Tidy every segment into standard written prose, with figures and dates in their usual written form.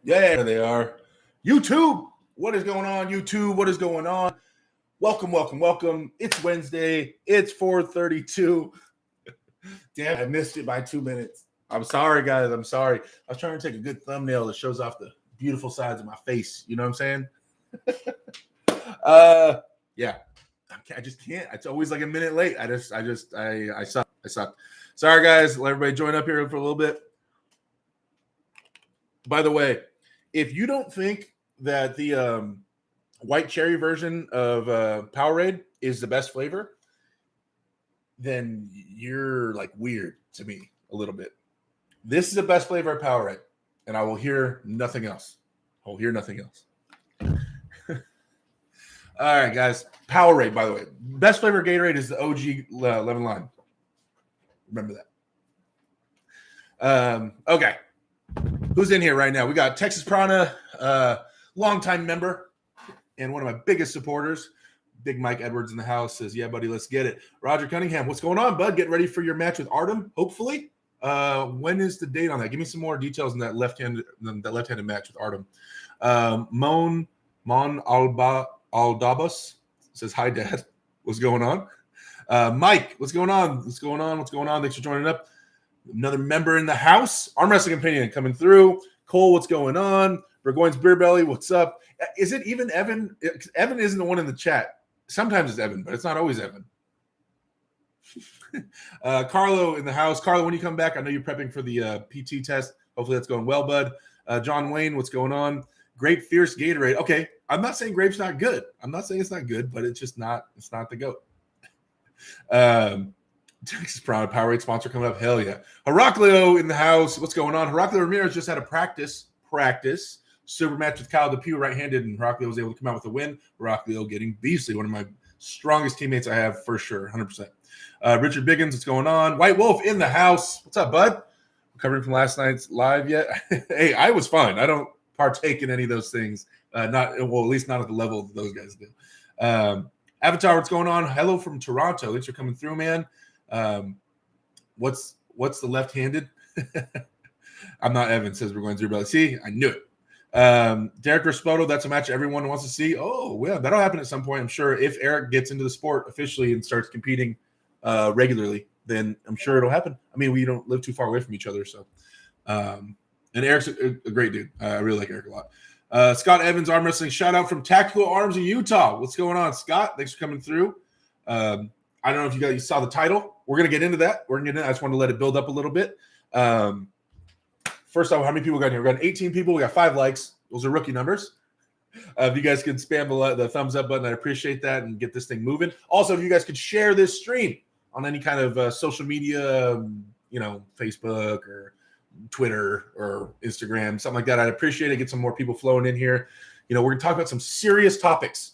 Yeah, there they are. YouTube, what is going on? YouTube, what is going on? Welcome, welcome, welcome. It's Wednesday. It's 4:32. Damn, I missed it by 2 minutes. I'm sorry, guys. I'm sorry. I was trying to take a good thumbnail that shows off the beautiful sides of my face. You know what I'm saying? Yeah. I just can't. It's always like a minute late. I suck. I suck. Sorry, guys. Let everybody join up here for a little bit. By the way, if you don't think that the white cherry version of Powerade is the best flavor, then you're like weird to me a little bit. This is the best flavor of Powerade, and I will hear nothing else. I'll hear nothing else. All right, guys. Powerade, by the way. Best flavor of Gatorade is the OG lemon lime. Remember that. Okay. Who's in here right now? We got Texas Prana, longtime member and one of my biggest supporters. Big Mike Edwards in the house says, yeah, buddy, let's get it. Roger Cunningham, what's going on, bud? Getting ready for your match with Artem, hopefully. When is the date on that? Give me some more details on that left-handed match with Artem. Mon Aldabas says, hi, Dad. What's going on? Mike, what's going on? What's going on? What's going on? Thanks for joining up. Another member in the house. Arm Wrestling Opinion coming through. Cole, what's going on? Burgoyne's Beer Belly, what's up? Is it even Evan? Evan isn't the one in the chat. Sometimes it's Evan, but it's not always Evan. Carlo in the house. Carlo, when you come back, I know you're prepping for the PT test. Hopefully that's going well, bud. John Wayne, what's going on? Grape Fierce Gatorade. Okay, I'm not saying grape's not good. I'm not saying it's not good, but it's just not. It's not the GOAT. Texas Prana Powerade sponsor coming up. Hell yeah. Heraclio in the house. What's going on? Heraclio Ramirez just had a practice super match with Kyle DePew right-handed, and Heraclio was able to come out with a win. Heraclio getting beastly. One of my strongest teammates I have for sure, 100%. Richard Biggins, what's going on? White Wolf in the house. What's up, bud? Recovering from last night's live yet? Hey, I was fine. I don't partake in any of those things. At least not at the level those guys do. Avatar, what's going on? Hello from Toronto. Thanks for coming through, man. What's the left-handed? I'm not Evan, says we're going through belly. See, I knew it. Derek Raspoto, that's a match everyone wants to see. Oh, yeah, that'll happen at some point, I'm ssure. If Eric gets into the sport officially and starts competing regularly, then I'm sure it'll happen. I mean, we don't live too far away from each other, so. And Eric's a great dude. I really like Eric a lot. Scott Evans, Arm Wrestling, shout out from Tactical Arms in Utah. What's going on, Scott? Thanks for coming through. I don't know if you guys saw the title. We're going to get into that. I just wanted to let it build up a little bit. First off, how many people got here? We got 18 people. We got 5 likes. Those are rookie numbers. If you guys could spam the thumbs up button, I appreciate that and get this thing moving. Also, if you guys could share this stream on any kind of social media, Facebook or Twitter or Instagram, something like that, I'd appreciate it. Get some more people flowing in here. We're going to talk about some serious topics,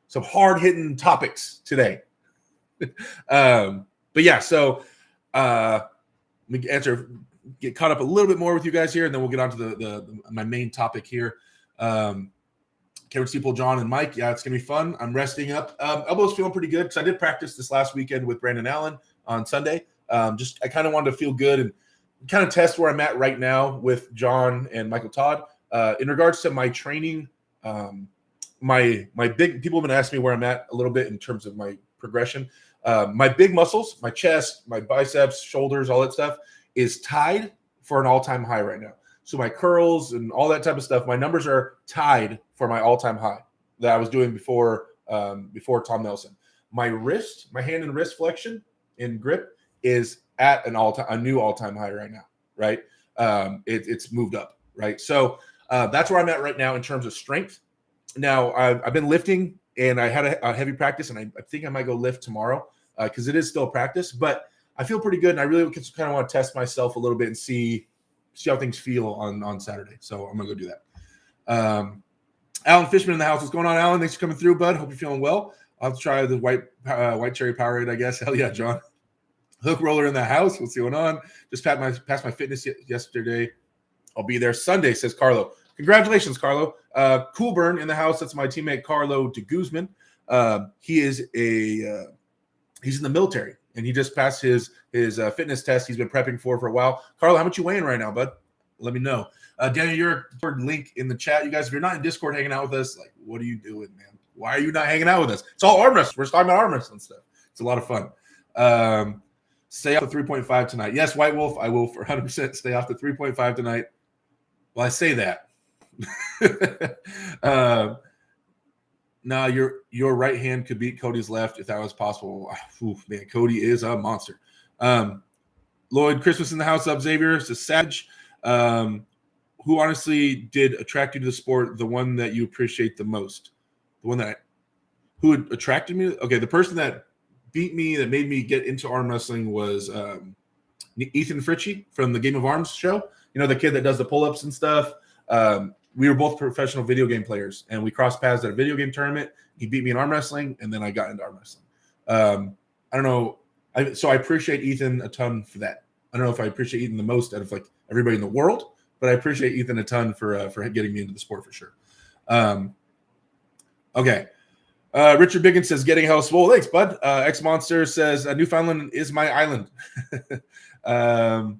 some hard-hitting topics today. But yeah, so let me get caught up a little bit more with you guys here, and then we'll get on to my main topic here. Kevin Steeple, John, and Mike. Yeah, it's gonna be fun. I'm resting up. Elbow's feeling pretty good because I did practice this last weekend with Brandon Allen on Sunday. I kind of wanted to feel good and kind of test where I'm at right now with John and Michael Todd. In regards to my training, my big people have been asking me where I'm at a little bit in terms of my progression. My big muscles, my chest, my biceps, shoulders, all that stuff is tied for an all-time high right now. So my curls and all that type of stuff, my numbers are tied for my all-time high that I was doing before Tom Nelson. My hand and wrist flexion and grip is at a new all-time high right now, right? It's moved up, right? So that's where I'm at right now in terms of strength. Now, I've been lifting, and I had a heavy practice, and I think I might go lift tomorrow because it is still practice, but I feel pretty good, and I really kind of want to test myself a little bit and see how things feel on Saturday. So I'm going to go do that. Alan Fishman in the house. What's going on, Alan? Thanks for coming through, bud. Hope you're feeling well. I'll try the white cherry Powerade, I guess. Hell yeah, John. Hook Roller in the house. What's going on? Just passed my fitness yesterday. I'll be there Sunday, says Carlo. Congratulations, Carlo. Coolburn in the house. That's my teammate, Carlo de Guzman. He is he's in the military, and he just passed his fitness test he's been prepping for a while. Carlo, how much you weighing right now, bud? let me know. Daniel, your link in the chat. You guys, if you're not in Discord hanging out with us, like, what are you doing, man? Why are you not hanging out with us? It's all arm wrestling. We're just talking about arm wrestling stuff. It's a lot of fun. Stay off the 3.5 tonight. Yes, White Wolf, I will for 100% stay off the 3.5 tonight. Well, I say that. Now your right hand could beat Cody's left if that was possible. Oof, man, Kody is a monster. Lloyd Christmas in the house up. Xavier, it's a Savage. Who honestly did attract you to the sport? The one that you appreciate the most, the one who attracted me. Okay, the person that beat me, that made me get into arm wrestling was Ethan Fritchie from the Game of Arms show. You know, the kid that does the pull-ups and stuff. We were both professional video game players, and we crossed paths at a video game tournament. He beat me in arm wrestling, and then I got into arm wrestling. I don't know. So I appreciate Ethan a ton for that. I don't know if I appreciate Ethan the most out of like everybody in the world, but I appreciate Ethan a ton for getting me into the sport for sure. Okay. Richard Biggins says, getting hell swole. Thanks, bud. X Monster says, Newfoundland is my island. Beerman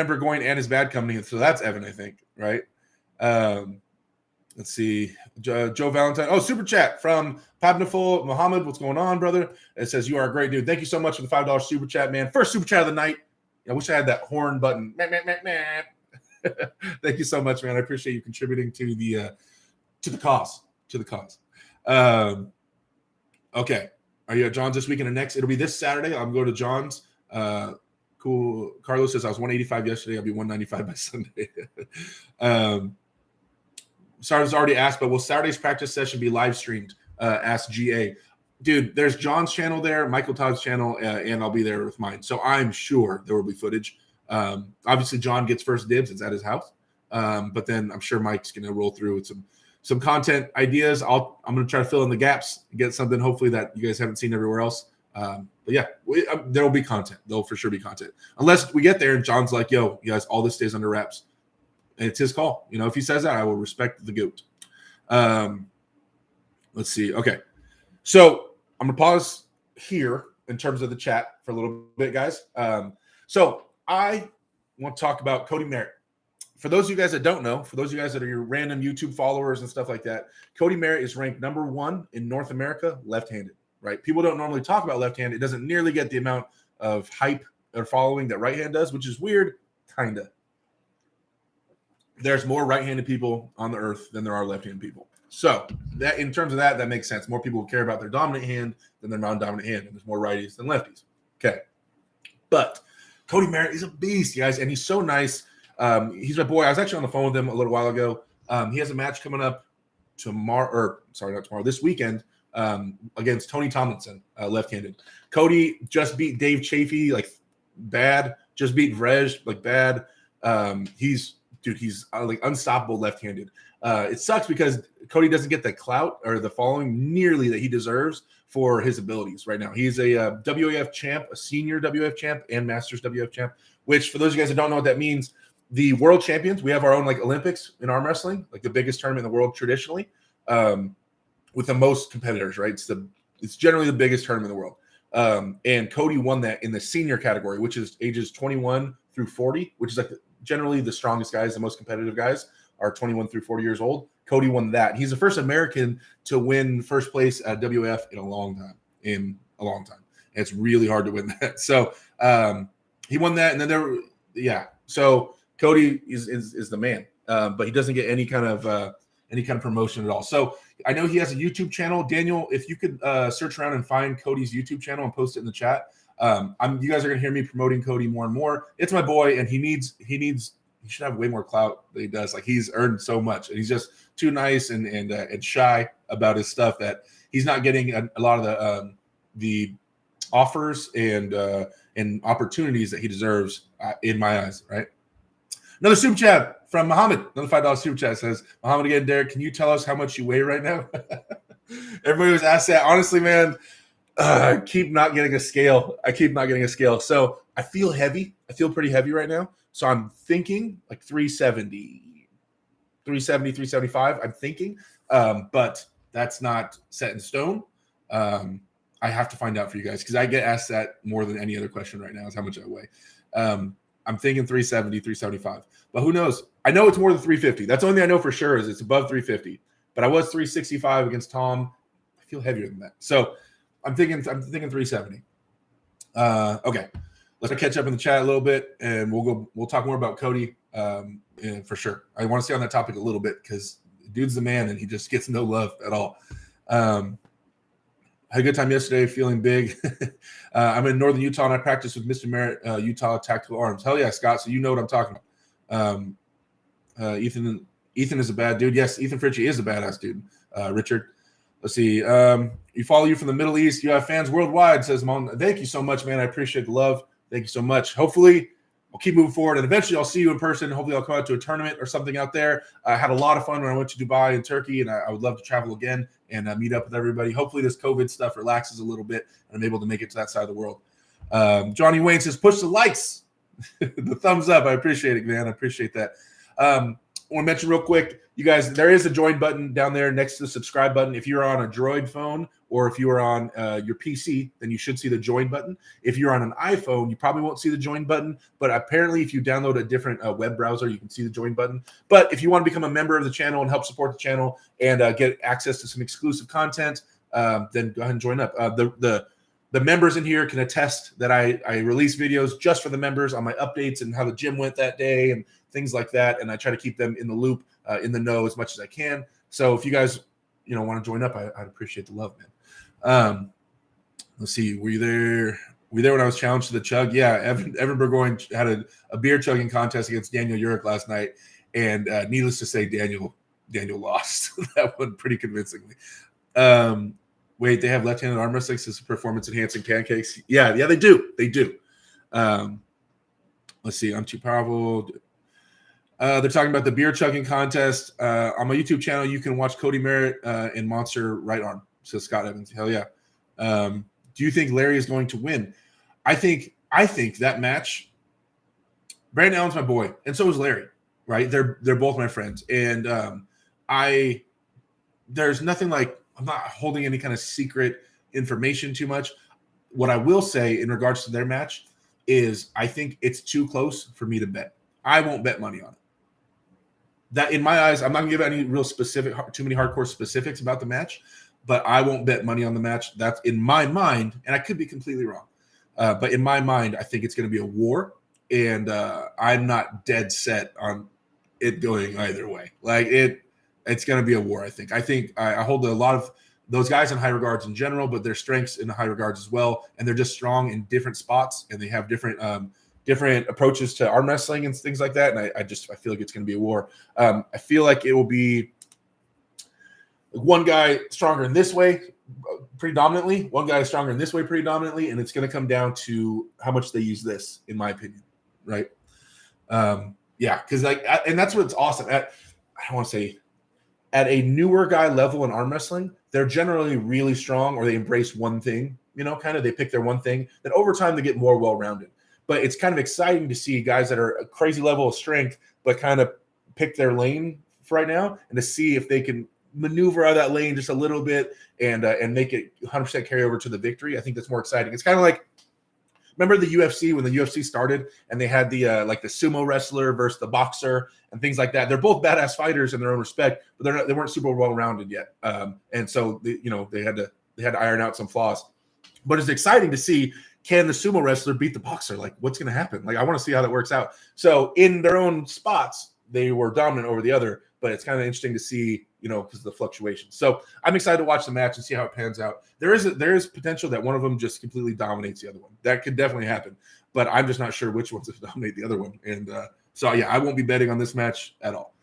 Burgoyne and his bad company. So that's Evan, I think, right? Let's see. Joe Valentine. Oh, super chat from Pabnaful Muhammad. What's going on, brother? It says, you are a great dude. Thank you so much for the $5 super chat, man. First super chat of the night. I wish I had that horn button. Thank you so much, man. I appreciate you contributing to the cause. Okay. Are you at John's this weekend or next? It'll be this Saturday. I'm going to John's. Cool. Carlos says I was 185 yesterday. I'll be 195 by Sunday. Sorry, I was already asked, but will Saturday's practice session be live streamed? Asked GA. Dude, there's John's channel there, Michael Todd's channel, and I'll be there with mine. So I'm sure there will be footage. Obviously, John gets first dibs. It's at his house. But then I'm sure Mike's going to roll through with some content ideas. I'm going to try to fill in the gaps, get something hopefully that you guys haven't seen everywhere else. But yeah, there will be content. There'll for sure be content. Unless we get there and John's like, yo, you guys, all this stays under wraps. And it's his call. You know, if he says that, I will respect the goat. Let's see. Okay. So I'm going to pause here in terms of the chat for a little bit, guys. So I want to talk about Kody Merritt. For those of you guys that don't know, for those of you guys that are your random YouTube followers and stuff like that, Kody Merritt is ranked number 1 in North America left-handed, right? People don't normally talk about left-handed. It doesn't nearly get the amount of hype or following that right hand does, which is weird, kind of. There's more right-handed people on the earth than there are left-handed people. So that in terms of that makes sense. More people care about their dominant hand than their non-dominant hand, and there's more righties than lefties. Okay. But Kody Merritt is a beast, guys, and he's so nice. He's my boy. I was actually on the phone with him a little while ago. He has a match coming up this weekend against Tony Tomlinson, left-handed. Kody just beat Dave Chafee, like bad. Just beat Vrej, like bad. He's like unstoppable left-handed. It sucks because Kody doesn't get the clout or the following nearly that he deserves for his abilities right now. He's a WAF champ, a senior WAF champ, and Masters WAF champ, which for those of you guys that don't know what that means, the world champions, we have our own like Olympics in arm wrestling, like the biggest tournament in the world traditionally, with the most competitors, right? It's generally the biggest tournament in the world. And Kody won that in the senior category, which is ages 21 through 40, which is like generally the strongest guys, the most competitive guys are 21 through 40 years old. Cody won that. He's the first American to win first place at WF in a long time. And it's really hard to win that. So he won that, and then So Kody is the man, but he doesn't get any kind of promotion at all. So I know he has a YouTube channel. Daniel, if you could search around and find Cody's YouTube channel and post it in the chat. You guys are gonna hear me promoting Kody more and more. It's my boy, and he should have way more clout than he does. Like he's earned so much, and he's just too nice and shy about his stuff that he's not getting a lot of the offers and opportunities that he deserves in my eyes. Right. Another super chat from Muhammad. Another $5 super chat says, Muhammad again, Derek, can you tell us how much you weigh right now? Everybody was asked that. Honestly, man, I keep not getting a scale. So I feel heavy. I feel pretty heavy right now. So I'm thinking like 370, 375, I'm thinking. But that's not set in stone. I have to find out for you guys because I get asked that more than any other question right now is how much I weigh. I'm thinking 370, 375. But who knows? I know it's more than 350. That's the only thing I know for sure is it's above 350. But I was 365 against Tom. I feel heavier than that. So I'm thinking 370. Okay. Let's catch up in the chat a little bit, and we'll talk more about Kody and for sure. I want to stay on that topic a little bit because dude's the man and he just gets no love at all. Had a good time yesterday, feeling big. I'm in northern Utah, and I practice with Mr. Merritt, Utah Tactical Arms. Hell yeah, Scott. So you know what I'm talking about. Ethan is a bad dude. Yes, Ethan Fritchie is a badass dude. Richard, let's see. You follow you from the Middle East. You have fans worldwide, says Mon. Thank you so much, man. I appreciate the love. Thank you so much. Hopefully, I'll keep moving forward, and eventually I'll see you in person. Hopefully, I'll come out to a tournament or something out there. I had a lot of fun when I went to Dubai and Turkey, and I would love to travel again and meet up with everybody. Hopefully, this COVID stuff relaxes a little bit, and I'm able to make it to that side of the world. Johnny Wayne says, push the likes. The thumbs up. I appreciate it, man. I appreciate that. I want to mention real quick, you guys, there is a join button down there next to the subscribe button. If you're on a Droid phone or if you are on your PC, then you should see the join button. If you're on an iPhone, you probably won't see the join button. But apparently, if you download a different web browser, you can see the join button. But if you want to become a member of the channel and help support the channel and get access to some exclusive content, then go ahead and join up. The members in here can attest that I release videos just for the members on my updates and how the gym went that day and things like that. And I try to keep them in the loop, in the know as much as I can. So if you guys, want to join up, I'd appreciate the love, man. Let's see. Were you there? Were you there when I was challenged to the chug? Yeah. Evan Burgoyne had a beer chugging contest against Daniel Urich last night. And needless to say, Daniel lost that one pretty convincingly. Wait, they have left-handed arm wrestling as performance-enhancing pancakes? Yeah, they do. They do. Let's see. I'm too powerful. They're talking about the beer chugging contest. On my YouTube channel, you can watch Kody Merritt and Monster Right Arm, says Scott Evans. Hell yeah. Do you think Larry is going to win? I think that match, Brandon Allen's my boy, and so is Larry, right? They're both my friends. And there's nothing like, I'm not holding any kind of secret information too much. What I will say in regards to their match is I think it's too close for me to bet. I won't bet money on it. That, in my eyes, I'm not going to give any real specific, too many hardcore specifics about the match, but I won't bet money on the match. That's in my mind, and I could be completely wrong. But in my mind, I think it's going to be a war, and I'm not dead set on it going either way. Like it's going to be a war, I think. I hold a lot of those guys in high regards in general, but their strengths in high regards as well. And they're just strong in different spots, and they have different approaches to arm wrestling and things like that. And I feel like it's going to be a war. I feel like it will be one guy stronger in this way predominantly, one guy stronger in this way predominantly, and it's going to come down to how much they use this, in my opinion, right? Yeah, because and that's what's awesome. I don't want to say at a newer guy level in arm wrestling, they're generally really strong, or they embrace one thing, kind of they pick their one thing. Then over time, they get more well-rounded. But it's kind of exciting to see guys that are a crazy level of strength, but kind of pick their lane for right now, and to see if they can maneuver out of that lane just a little bit and make it 100% carry over to the victory. I think that's more exciting. It's kind of like, remember the UFC, when the UFC started and they had the like the sumo wrestler versus the boxer and things like that. They're both badass fighters in their own respect, but they weren't super well-rounded yet. And so they had to iron out some flaws. But it's exciting to see, can the sumo wrestler beat the boxer? Like, what's going to happen? Like, I want to see how that works out. So in their own spots, they were dominant over the other, but it's kind of interesting to see, because of the fluctuations. So I'm excited to watch the match and see how it pans out. There is potential that one of them just completely dominates the other one. That could definitely happen, but I'm just not sure which one's going to dominate the other one. And so, yeah, I won't be betting on this match at all.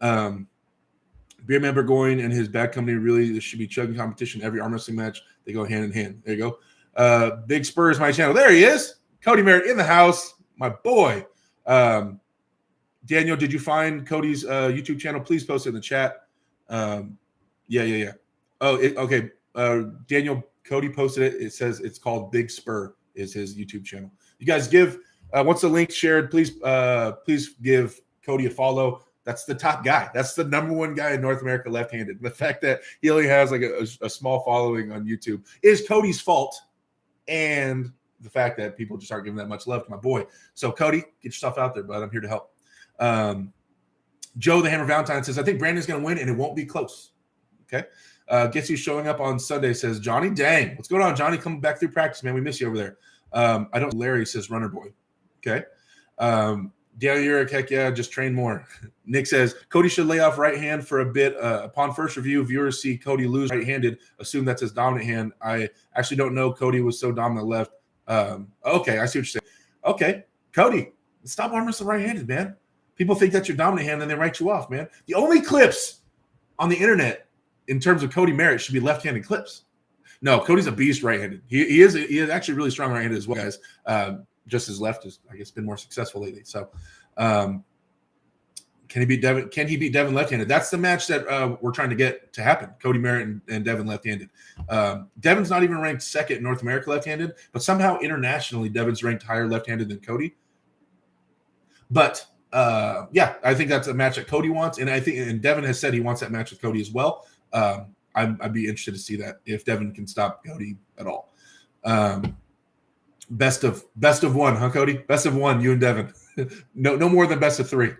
Beer member going and his bad company, really, there should be chugging competition. Every arm wrestling match, they go hand in hand. There you go. Big Spurs, my channel. There he is. Kody Merritt in the house. My boy. Daniel, did you find Kody's YouTube channel? Please post it in the chat. Yeah. Oh, okay. Daniel, Kody posted it. It says it's called Big Spur is his YouTube channel. You guys give, once the link's shared, please give Kody a follow. That's the top guy. That's the number one guy in North America left-handed. The fact that he only has like a small following on YouTube is Kody's fault. And the fact that people just aren't giving that much love to my boy. So Kody, get yourself out there, bud. I'm here to help. Joe the Hammer Valentine says, I think Brandon's going to win and it won't be close. Okay. Gets you showing up on Sunday, says Johnny. Dang. What's going on, Johnny? Come back through practice, man. We miss you over there. I don't. Larry says Runner Boy. Okay. Daniel Urick, heck yeah, just train more. Nick says Kody should lay off right hand for a bit. Upon first review, viewers see Kody lose right-handed, assume that's his dominant hand. I actually don't know Kody was so dominant left. Okay, I see what you're saying. Okay, Kody, stop arm wrestling right-handed, man. People think that's your dominant hand, and they write you off, man. The only clips on the internet in terms of Kody Merritt should be left-handed clips. No, Cody's a beast right-handed. He is actually really strong right-handed as well, guys. Just his left has, I guess, been more successful lately. So, can he beat Devin? Can he beat Devin left-handed? That's the match that we're trying to get to happen. Cody Merritt and Devin left-handed. Devin's not even ranked second in North America left-handed, but somehow internationally, Devin's ranked higher left-handed than Kody. But yeah, I think that's a match that Kody wants, and Devin has said he wants that match with Kody as well. I'd be interested to see that if Devin can stop Kody at all. Best of one, huh, Kody? Best of one, you and Devin. no more than best of three.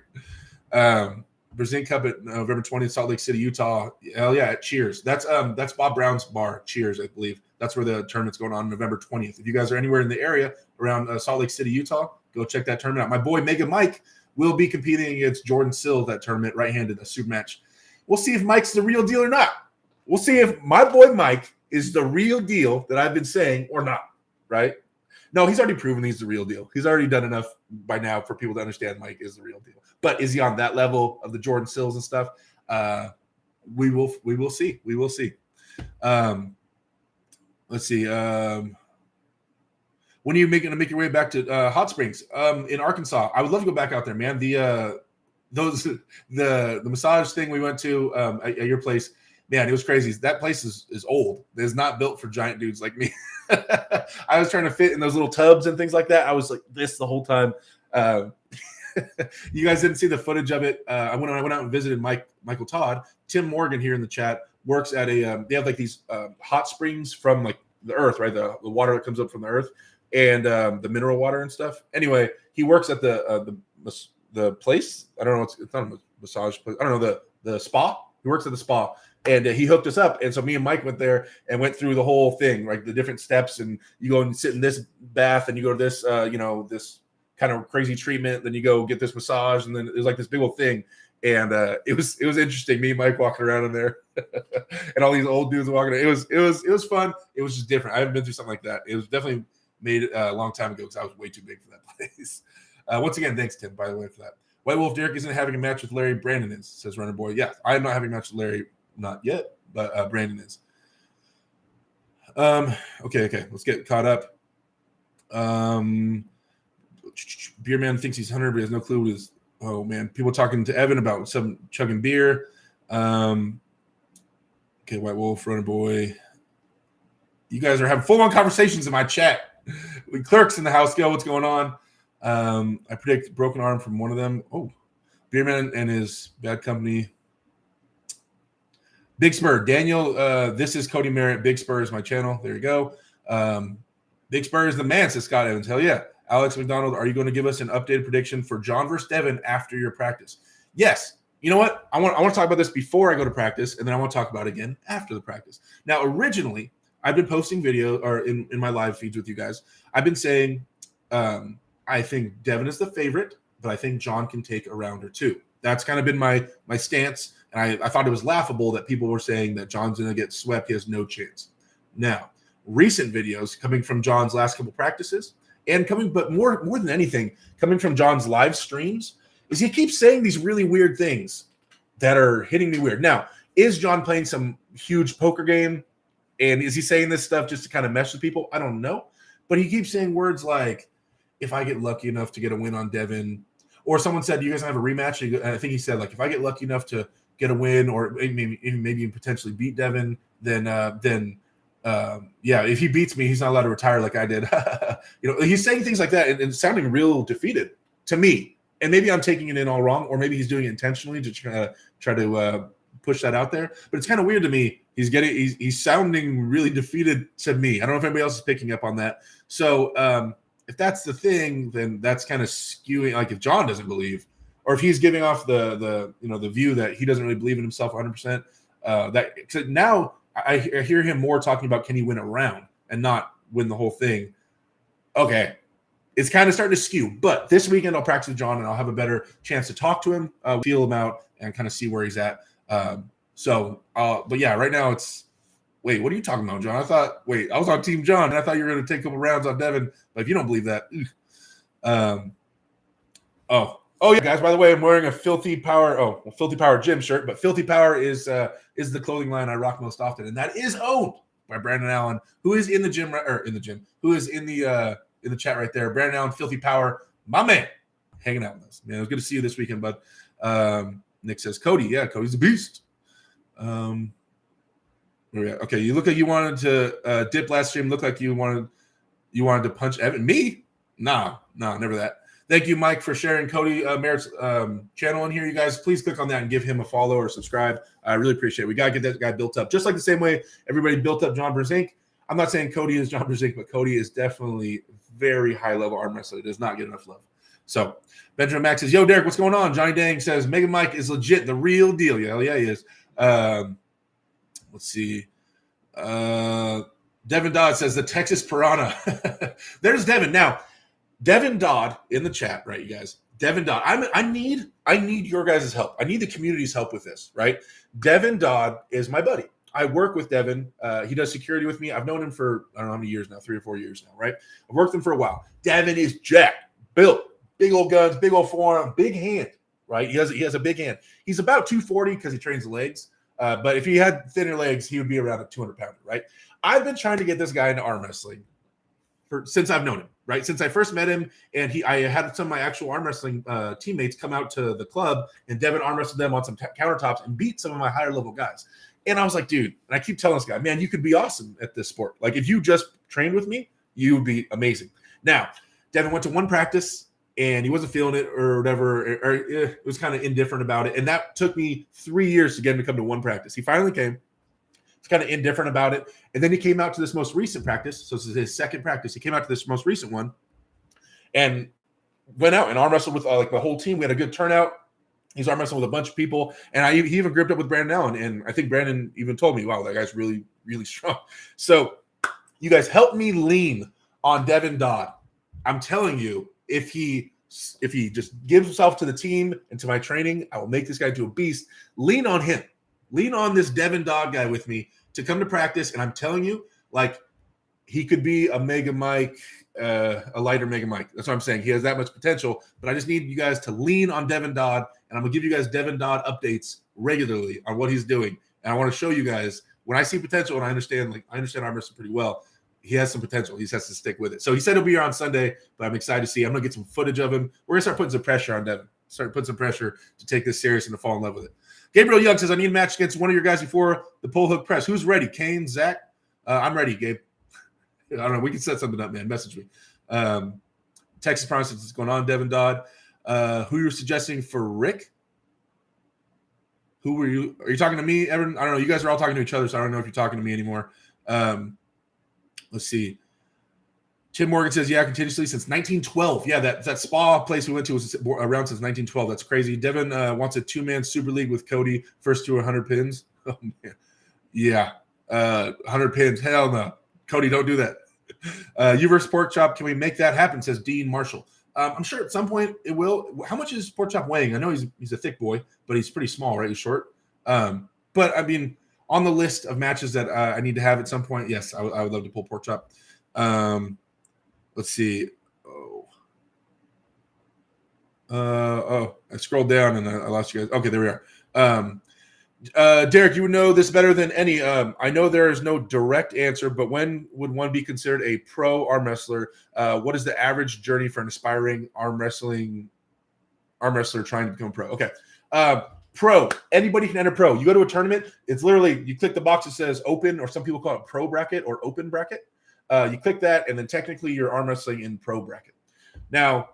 Brazilian Cup at November 20th, Salt Lake City, Utah. Hell yeah, at Cheers. That's Bob Brown's bar, Cheers, I believe. That's where the tournament's going on November 20th. If you guys are anywhere in the area around Salt Lake City, Utah, go check that tournament out. My boy Mega Mike will be competing against Jordan Sill that tournament, right-handed, a super match. We'll see if Mike's the real deal or not. We'll see if my boy Mike is the real deal that I've been saying or not, right? No, he's already proven he's the real deal. He's already done enough by now for people to understand Mike is the real deal. But is he on that level of the Jordan Sills and stuff? We will see. We will see. Let's see. When are you going to make your way back to Hot Springs in Arkansas? I would love to go back out there, man. The massage thing we went to at your place, man, it was crazy. That place is old. It's not built for giant dudes like me. I was trying to fit in those little tubs and things like that. I was like this the whole time. You guys didn't see the footage of it. I went out and visited Michael Todd. Tim Morgan here in the chat works at a. They have like these hot springs from like the earth, right? The water that comes up from the earth and the mineral water and stuff. Anyway, he works at the place. I don't know. It's not a massage place. I don't know the spa. He works at the spa. And he hooked us up. And so me and Mike went there and went through the whole thing, like the different steps. And you go and sit in this bath and you go to this, this kind of crazy treatment. Then you go get this massage. And then it was like this big old thing. And it was interesting. Me and Mike walking around in there and all these old dudes walking. It was fun. It was just different. I haven't been through something like that. It was definitely made a long time ago because I was way too big for that place. Once again, thanks, Tim, by the way, for that. White Wolf Derek isn't having a match with Larry. Brandon is, says Runner Boy. Yeah, I am not having a match with Larry. Not yet, but Brandon is. Okay. Let's get caught up. Beer Man thinks he's 100, but he has no clue what his. Oh man, people talking to Evan about some chugging beer. Okay, White Wolf, Runner Boy. You guys are having full-on conversations in my chat. We clerks in the house. Go, what's going on? I predict broken arm from one of them. Oh, Beer Man and his bad company. Big Spur, Daniel, this is Kody Merritt. Big Spur is my channel. There you go. Big Spur is the man, says Scott Evans. Hell yeah. Alex McDonald, are you going to give us an updated prediction for John versus Devin after your practice? Yes. You know what? I want to talk about this before I go to practice, and then I want to talk about it again after the practice. Now, originally, I've been posting video or in my live feeds with you guys. I've been saying I think Devin is the favorite, but I think John can take a round or two. That's kind of been my stance. And I thought it was laughable that people were saying that John's going to get swept. He has no chance. Now, recent videos coming from John's last couple practices but more than anything, coming from John's live streams, is he keeps saying these really weird things that are hitting me weird. Now, is John playing some huge poker game? And is he saying this stuff just to kind of mess with people? I don't know. But he keeps saying words like, if I get lucky enough to get a win on Devin, or someone said, you guys have a rematch? And I think he said, like, if I get lucky enough to get a win or maybe potentially beat Devin, then if he beats me, he's not allowed to retire like I did. He's saying things like that and sounding real defeated to me. And maybe I'm taking it in all wrong, or maybe he's doing it intentionally to try to push that out there. But it's kind of weird to me. He's sounding really defeated to me. I don't know if anybody else is picking up on that. So if that's the thing, then that's kind of skewing. Like if John doesn't believe, or if he's giving off the view that he doesn't really believe in himself 100%. That now I hear him more talking about can he win a round and not win the whole thing. Okay, it's kind of starting to skew. But this weekend I'll practice with John and I'll have a better chance to talk to him, feel him out, and kind of see where he's at. But yeah, right now it's. Wait, what are you talking about, John? I was on Team John, and I thought you were going to take a couple rounds on Devin. But if you don't believe that, yeah, guys. By the way, I'm wearing a Filthy Power gym shirt, but Filthy Power is the clothing line I rock most often, and that is owned by Brandon Allen, who is in the gym, who is in the chat right there. Brandon Allen, Filthy Power, my man, hanging out with us. Man, it was good to see you this weekend, bud. Nick says Kody, yeah, Cody's a beast. Okay, you look like you wanted to dip last stream. Look like you wanted to punch Evan. Me? Nah, never that. Thank you, Mike, for sharing Kody Merritt's channel in here. You guys, please click on that and give him a follow or subscribe. I really appreciate it. We got to get that guy built up. Just like the same way everybody built up John Brzezinski. I'm not saying Kody is John Brzezinski, but Kody is definitely very high-level arm wrestler. Does not get enough love. So Benjamin Max says, yo, Derek, what's going on? Johnny Dang says, Mega Mike is legit, the real deal. Yeah, he is. Let's see. Devin Dodd says the Texas Piranha. There's Devin. Now, Devin Dodd in the chat, right, you guys? Devin Dodd. I need your guys' help. I need the community's help with this, right? Devin Dodd is my buddy. I work with Devin. He does security with me. I've known him for, I don't know how many years now, 3 or 4 years now, right? I've worked with him for a while. Devin is jacked, built, big old guns, big old forearm, big hand, right? He has a big hand. He's about 240 because he trains the legs. But if he had thinner legs, he would be around a 200-pounder, right? I've been trying to get this guy into arm wrestling since I've known him, right? Since I first met him, and I had some of my actual arm wrestling teammates come out to the club, and Devin arm wrestled them on some countertops and beat some of my higher level guys. And I was like, dude, and I keep telling this guy, man, you could be awesome at this sport. Like if you just trained with me, you would be amazing. Now, Devin went to one practice, and he wasn't feeling it or whatever, or it was kind of indifferent about it. And that took me 3 years to get him to come to one practice. He finally came. He's kind of indifferent about it. And then he came out to this most recent practice. So this is his second practice. He came out to this most recent one and went out and arm wrestled with like the whole team. We had a good turnout. He's arm wrestling with a bunch of people. And he even gripped up with Brandon Allen. And I think Brandon even told me, wow, that guy's really, really strong. So you guys help me lean on Devin Dodd. I'm telling you, if he just gives himself to the team and to my training, I will make this guy into a beast. Lean on him. Lean on this Devin Dodd guy with me to come to practice. And I'm telling you, like, he could be a Mega Mike, a lighter Mega Mike. That's what I'm saying. He has that much potential. But I just need you guys to lean on Devin Dodd. And I'm going to give you guys Devin Dodd updates regularly on what he's doing. And I want to show you guys when I see potential, and I understand arm wrestling pretty well. He has some potential. He just has to stick with it. So he said he'll be here on Sunday, but I'm excited to see. I'm going to get some footage of him. We're going to start putting some pressure on Devin. Start putting some pressure to take this serious and to fall in love with it. Gabriel Young says, I need a match against one of your guys before the pull hook press. Who's ready? Kane, Zach? I'm ready, Gabe. I don't know. We can set something up, man. Message me. Texas Promise is going on, Devin Dodd. Who you're suggesting for Rick? Who were you? Are you talking to me, Evan? I don't know. You guys are all talking to each other, so I don't know if you're talking to me anymore. Let's see. Tim Morgan says, yeah, continuously since 1912. Yeah, that spa place we went to was around since 1912. That's crazy. Devin wants a 2-man super league with Kody, first to 100 pins. Oh, man. Yeah, 100 pins. Hell no. Kody, don't do that. You versus Pork Chop. Can we make that happen, says Dean Marshall. I'm sure at some point it will. How much is Pork Chop weighing? I know he's a thick boy, but he's pretty small, right? He's short. But, I mean, on the list of matches that I need to have at some point, yes, I would love to pull Pork Chop. Let's see. I scrolled down and I lost you guys. Okay, there we are. Derek, you would know this better than any. I know there is no direct answer, but when would one be considered a pro arm wrestler? What is the average journey for an aspiring arm wrestler trying to become pro? Okay. Pro. Anybody can enter pro. You go to a tournament, it's literally, you click the box that says open, or some people call it pro bracket or open bracket. You click that, and then technically you're arm wrestling in pro bracket. Now,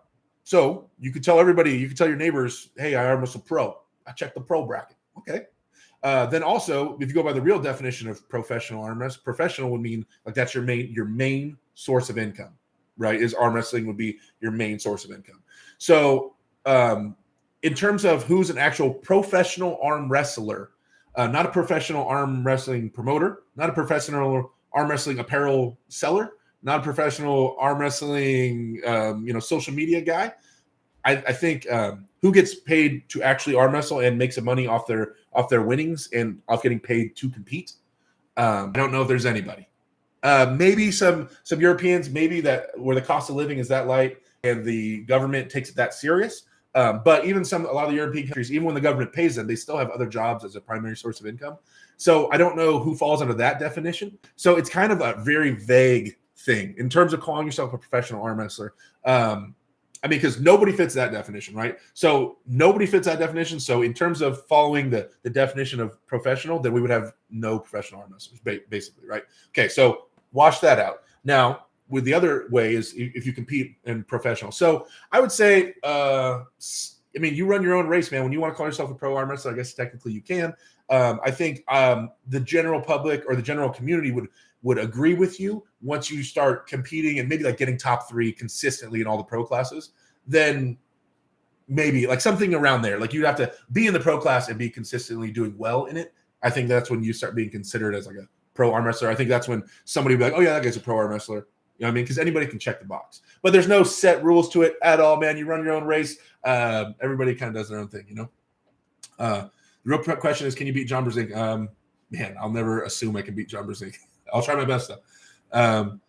so you could tell everybody, you could tell your neighbors, hey, I arm wrestle pro. I checked the pro bracket. Okay. Then also, if you go by the real definition of professional arm wrestling, professional would mean like that's your main source of income, right? Is arm wrestling would be your main source of income. So in terms of who's an actual professional arm wrestler, not a professional arm wrestling promoter, not a professional arm wrestling apparel seller, not a professional arm wrestling social media guy. I think who gets paid to actually arm wrestle and makes some money off their winnings and off getting paid to compete. I don't know if there's anybody. Maybe some Europeans, maybe that where the cost of living is that light and the government takes it that serious. But even a lot of the European countries, even when the government pays them, they still have other jobs as a primary source of income. So I don't know who falls under that definition. So it's kind of a very vague thing in terms of calling yourself a professional arm wrestler. Because nobody fits that definition, right? So nobody fits that definition. So in terms of following the definition of professional, then we would have no professional arm wrestlers, basically, right? Okay, so wash that out. Now, with the other way is if you compete in professional. So I would say, you run your own race, man. When you want to call yourself a pro arm wrestler, I guess technically you can. I think the general public or the general community would agree with you once you start competing and maybe like getting top 3 consistently in all the pro classes, then maybe like something around there. Like you'd have to be in the pro class and be consistently doing well in it. I think that's when you start being considered as like a pro arm wrestler. I think that's when somebody would be like, oh yeah, that guy's a pro arm wrestler. You know what I mean? Because anybody can check the box. But there's no set rules to it at all, man. You run your own race. Everybody kind of does their own thing, The real question is, can you beat John Brzezinski? Man, I'll never assume I can beat John Brzezinski. I'll try my best, though.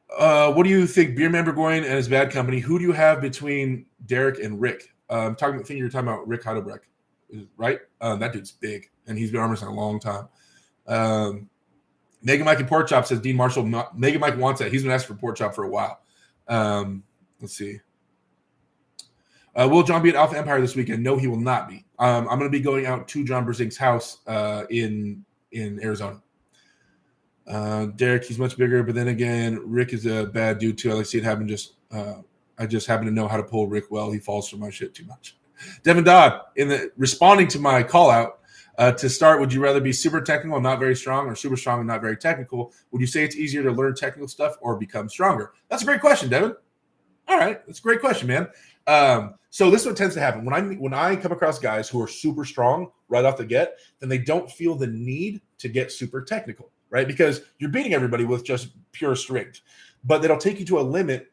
What do you think, Beer Man Burgoyne and his bad company? Who do you have between Derek and Rick? I think you're talking about Rick Heidelberg, right? That dude's big, and he's been arm wrestling a long time. Mega Mike and Pork Chop says Dean Marshall. Mega Mike wants that. He's been asking for Pork Chop for a while. Let's see. Will John be at Alpha Empire this weekend? No, he will not be. I'm going to be going out to John Brzezinski's house in Arizona. Derek, he's much bigger, but then again, Rick is a bad dude too. I like to see it happen. I just happen to know how to pull Rick well. He falls for my shit too much. Devin Dodd, responding to my call out to start, would you rather be super technical and not very strong, or super strong and not very technical? Would you say it's easier to learn technical stuff or become stronger? That's a great question, Devin. All right, that's a great question, man. So this is what tends to happen when I come across guys who are super strong right off the get, then they don't feel the need to get super technical, right? Because you're beating everybody with just pure strength, but it'll take you to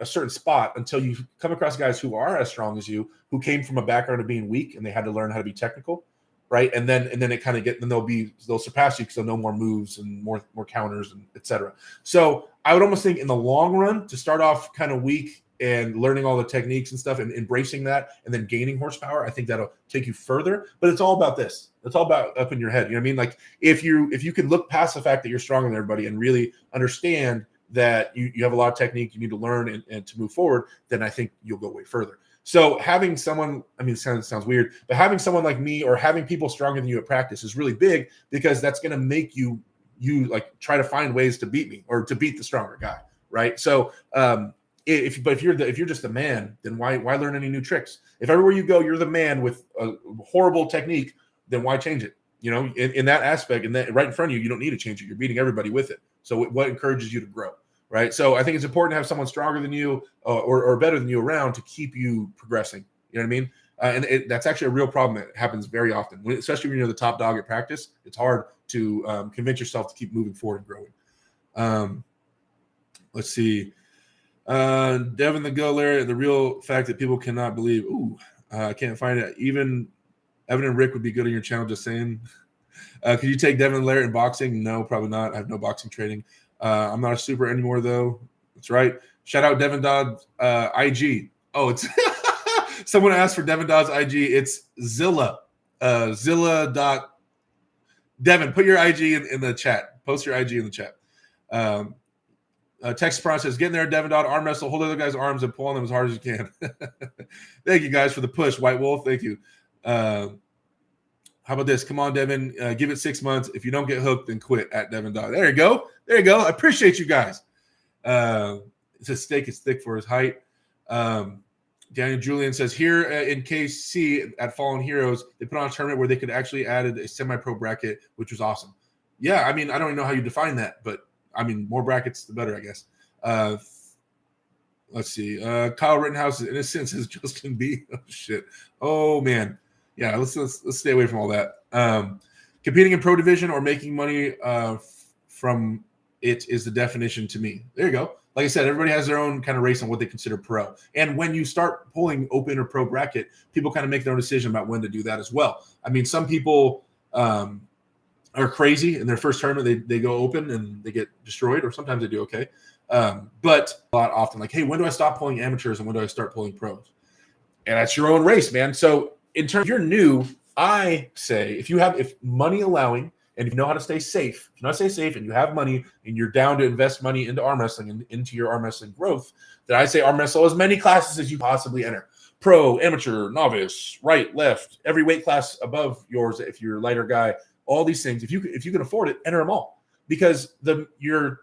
a certain spot until you come across guys who are as strong as you, who came from a background of being weak and they had to learn how to be technical, right? And then it kind of then they'll surpass you because they'll know more moves and more counters and etc. So I would almost think in the long run to start off kind of weak and learning all the techniques and stuff and embracing that and then gaining horsepower, I think that'll take you further. But it's all about this. It's all about up in your head. You know what I mean? Like if you can look past the fact that you're stronger than everybody and really understand that you have a lot of technique you need to learn and to move forward, then I think you'll go way further. So having someone, it sounds weird, but having someone like me or having people stronger than you at practice is really big, because that's going to make you like try to find ways to beat me or to beat the stronger guy. Right. So, if you're just the man, then why learn any new tricks? If everywhere you go, you're the man with a horrible technique, then why change it? You know, in that aspect, and that right in front of you, you don't need to change it. You're beating everybody with it. So what encourages you to grow, right? So I think it's important to have someone stronger than you or better than you around to keep you progressing. You know what I mean? That's actually a real problem that happens very often, especially when you're the top dog at practice. It's hard to convince yourself to keep moving forward and growing. Let's see. Devin the Go-Larry, the real fact that people cannot believe. I can't find it. Even Evan and Rick would be good on your channel, just saying. Could you take Devin and Larry in boxing? No, probably not. I have no boxing training. I'm not a super anymore, though. That's right. Shout out Devin Dodd IG. Oh, it's someone asked for Devin Dodd's IG. It's Zilla. Zilla. Devin, put your IG in the chat. Post your IG in the chat. Texas Prawn says, get in there, Devin Dodd, arm wrestle, hold other guys' arms and pull on them as hard as you can. Thank you guys for the push, White Wolf. Thank you. How about this? Come on, Devin. Give it 6 months. If you don't get hooked, then quit at Devin Dodd. There you go. I appreciate you guys. It's a steak is thick for his height. Daniel Julian says here in KC at Fallen Heroes, they put on a tournament where they could actually added a semi-pro bracket, which was awesome. Yeah, I mean, I don't even know how you define that, but I mean, more brackets, the better, I guess. Let's see. Kyle Rittenhouse is innocent, says Justin B. Oh, shit. Oh, man. Yeah, let's stay away from all that. Competing in pro division or making money from it is the definition to me. There you go. Like I said, everybody has their own kind of race on what they consider pro. And when you start pulling open or pro bracket, people kind of make their own decision about when to do that as well. I mean, some people are crazy in their first tournament. They go open and they get destroyed, or sometimes they do okay. But a lot often, like, hey, when do I stop pulling amateurs and when do I start pulling pros? And that's your own race, man. So in terms, if you're new, I say if money allowing, and if you know how to stay safe, and you have money and you're down to invest money into arm wrestling and into your arm wrestling growth, then I say arm wrestle as many classes as you possibly enter. Pro, amateur, novice, right, left, every weight class above yours if you're a lighter guy, all these things. If you can afford it, enter them all. Because your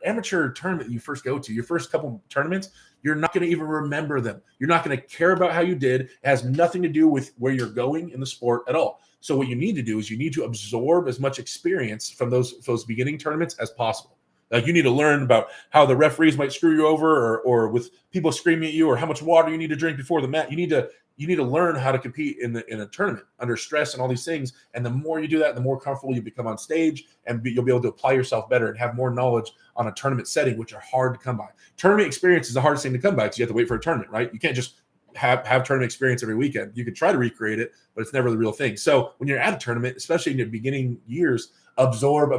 amateur tournament you first go to, your first couple tournaments, you're not going to even remember them. You're not going to care about how you did. It has nothing to do with where you're going in the sport at all. So what you need to do is you need to absorb as much experience from those beginning tournaments as possible. Like you need to learn about how the referees might screw you over, or with people screaming at you, or how much water you need to drink before the match. You need to learn how to compete in a tournament under stress and all these things. And the more you do that, the more comfortable you become on stage, and you'll be able to apply yourself better and have more knowledge on a tournament setting, which are hard to come by. Tournament experience is the hardest thing to come by because you have to wait for a tournament, right? You can't just have tournament experience every weekend. You could try to recreate it, but it's never the real thing. So when you're at a tournament, especially in your beginning years, absorb,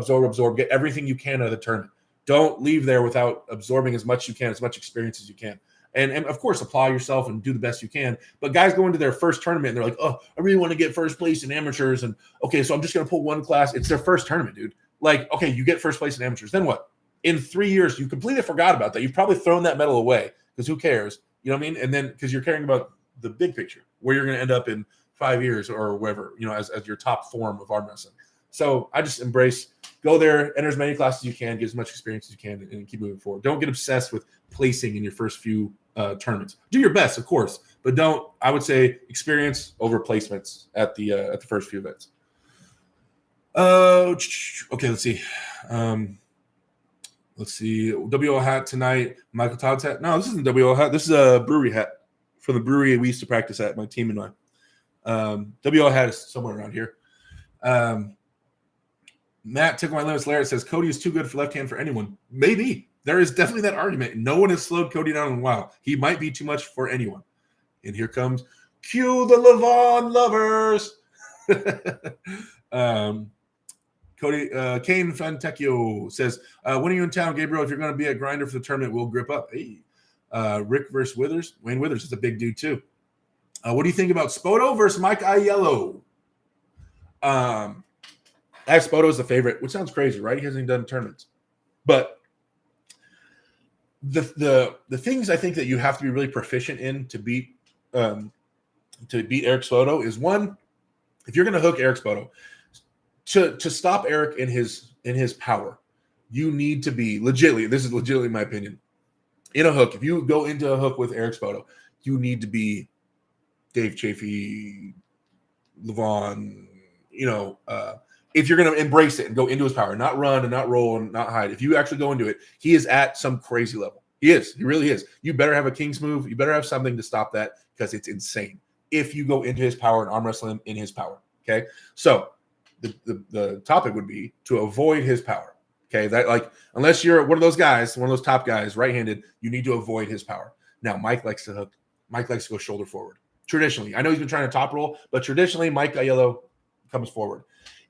get everything you can out of the tournament. Don't leave there without absorbing as much you can, as much experience as you can. And of course, apply yourself and do the best you can. But guys go into their first tournament and they're like, oh, I really want to get first place in amateurs. And okay, so I'm just going to pull one class. It's their first tournament, dude. Like, okay, you get first place in amateurs. Then what? In 3 years, you completely forgot about that. You've probably thrown that medal away because who cares? You know what I mean? And then because you're caring about the big picture, where you're going to end up in 5 years or whatever, as your top form of arm wrestling. So I just go there, enter as many classes as you can, get as much experience as you can, and keep moving forward. Don't get obsessed with placing in your first few tournaments. Do your best, of course, but I would say experience over placements at the first few events. Okay, let's see. WO hat tonight. Michael Todd's hat. No, this isn't WO hat. This is a brewery hat for the brewery we used to practice at, my team and I. WO hat is somewhere around here. Matt, Tickle My Limits Larry says Kody is too good for left hand for anyone. Maybe. There is definitely that argument. No one has slowed Kody down in a while. He might be too much for anyone. And here comes cue the Levon lovers. Cody Kane Fantecchio says, when are you in town, Gabriel? If you're going to be a grinder for the tournament, we'll grip up. Hey. Rick versus Withers. Wayne Withers is a big dude too. What do you think about Spoto versus Mike Aiello? I have Spoto as the favorite, which sounds crazy, right? He hasn't even done tournaments. But the things I think that you have to be really proficient in to beat Eric Spoto is, one, if you're going to hook Eric Spoto, to stop Eric in his power, you need to be legitimately my opinion, in a hook. If you go into a hook with Eric Spoto, you need to be Dave Chafee, Levon, if you're going to embrace it and go into his power, not run and not roll and not hide. If you actually go into it, he is at some crazy level. He really is. You better have a King's move. You better have something to stop that, because it's insane if you go into his power and arm wrestle him in his power. Okay. So the topic would be to avoid his power. Okay. That, like, unless you're one of those guys, one of those top guys, right-handed, you need to avoid his power. Now, Mike likes to hook. Mike likes to go shoulder forward. Traditionally, I know he's been trying to top roll, but traditionally, Mike Aiello comes forward.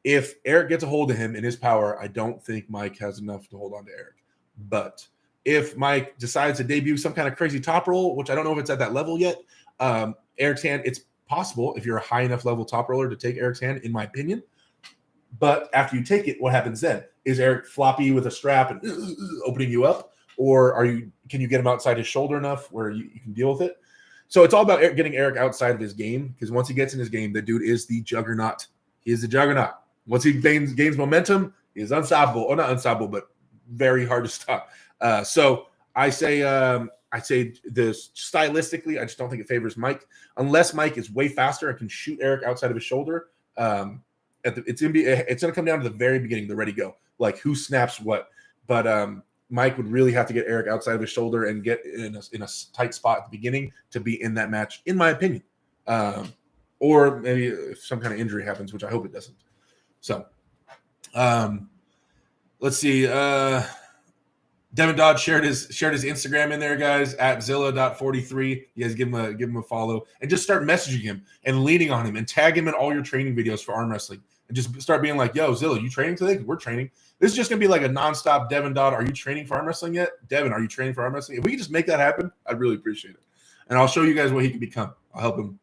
If Eric gets a hold of him in his power, I don't think Mike has enough to hold on to Eric. But if Mike decides to debut some kind of crazy top roll, which I don't know if it's at that level yet, Eric's hand, it's possible if you're a high enough level top roller to take Eric's hand, in my opinion. But after you take it, what happens then? Is Eric floppy with a strap and opening you up? Or can you get him outside his shoulder enough where you can deal with it? So it's all about getting Eric outside of his game, because once he gets in his game, the dude is the juggernaut. He is the juggernaut. Once he gains momentum, he is unstoppable. Or not unstoppable, but very hard to stop. So I say I'd say this stylistically, I just don't think it favors Mike unless Mike is way faster and can shoot Eric outside of his shoulder. It's going to come down to the very beginning, the ready go, like who snaps what. But Mike would really have to get Eric outside of his shoulder and get in a tight spot at the beginning to be in that match, in my opinion. Or maybe if some kind of injury happens, which I hope it doesn't. So let's see. Devin Dodd shared his Instagram in there, guys, at Zilla.43. You guys give him a follow and just start messaging him and leaning on him and tag him in all your training videos for arm wrestling and just start being like, yo, Zilla, you training today? We're training. This is just going to be like a nonstop Devin Dodd. Are you training for arm wrestling yet? Devin, are you training for arm wrestling? If we can just make that happen, I'd really appreciate it. And I'll show you guys what he can become. I'll help him.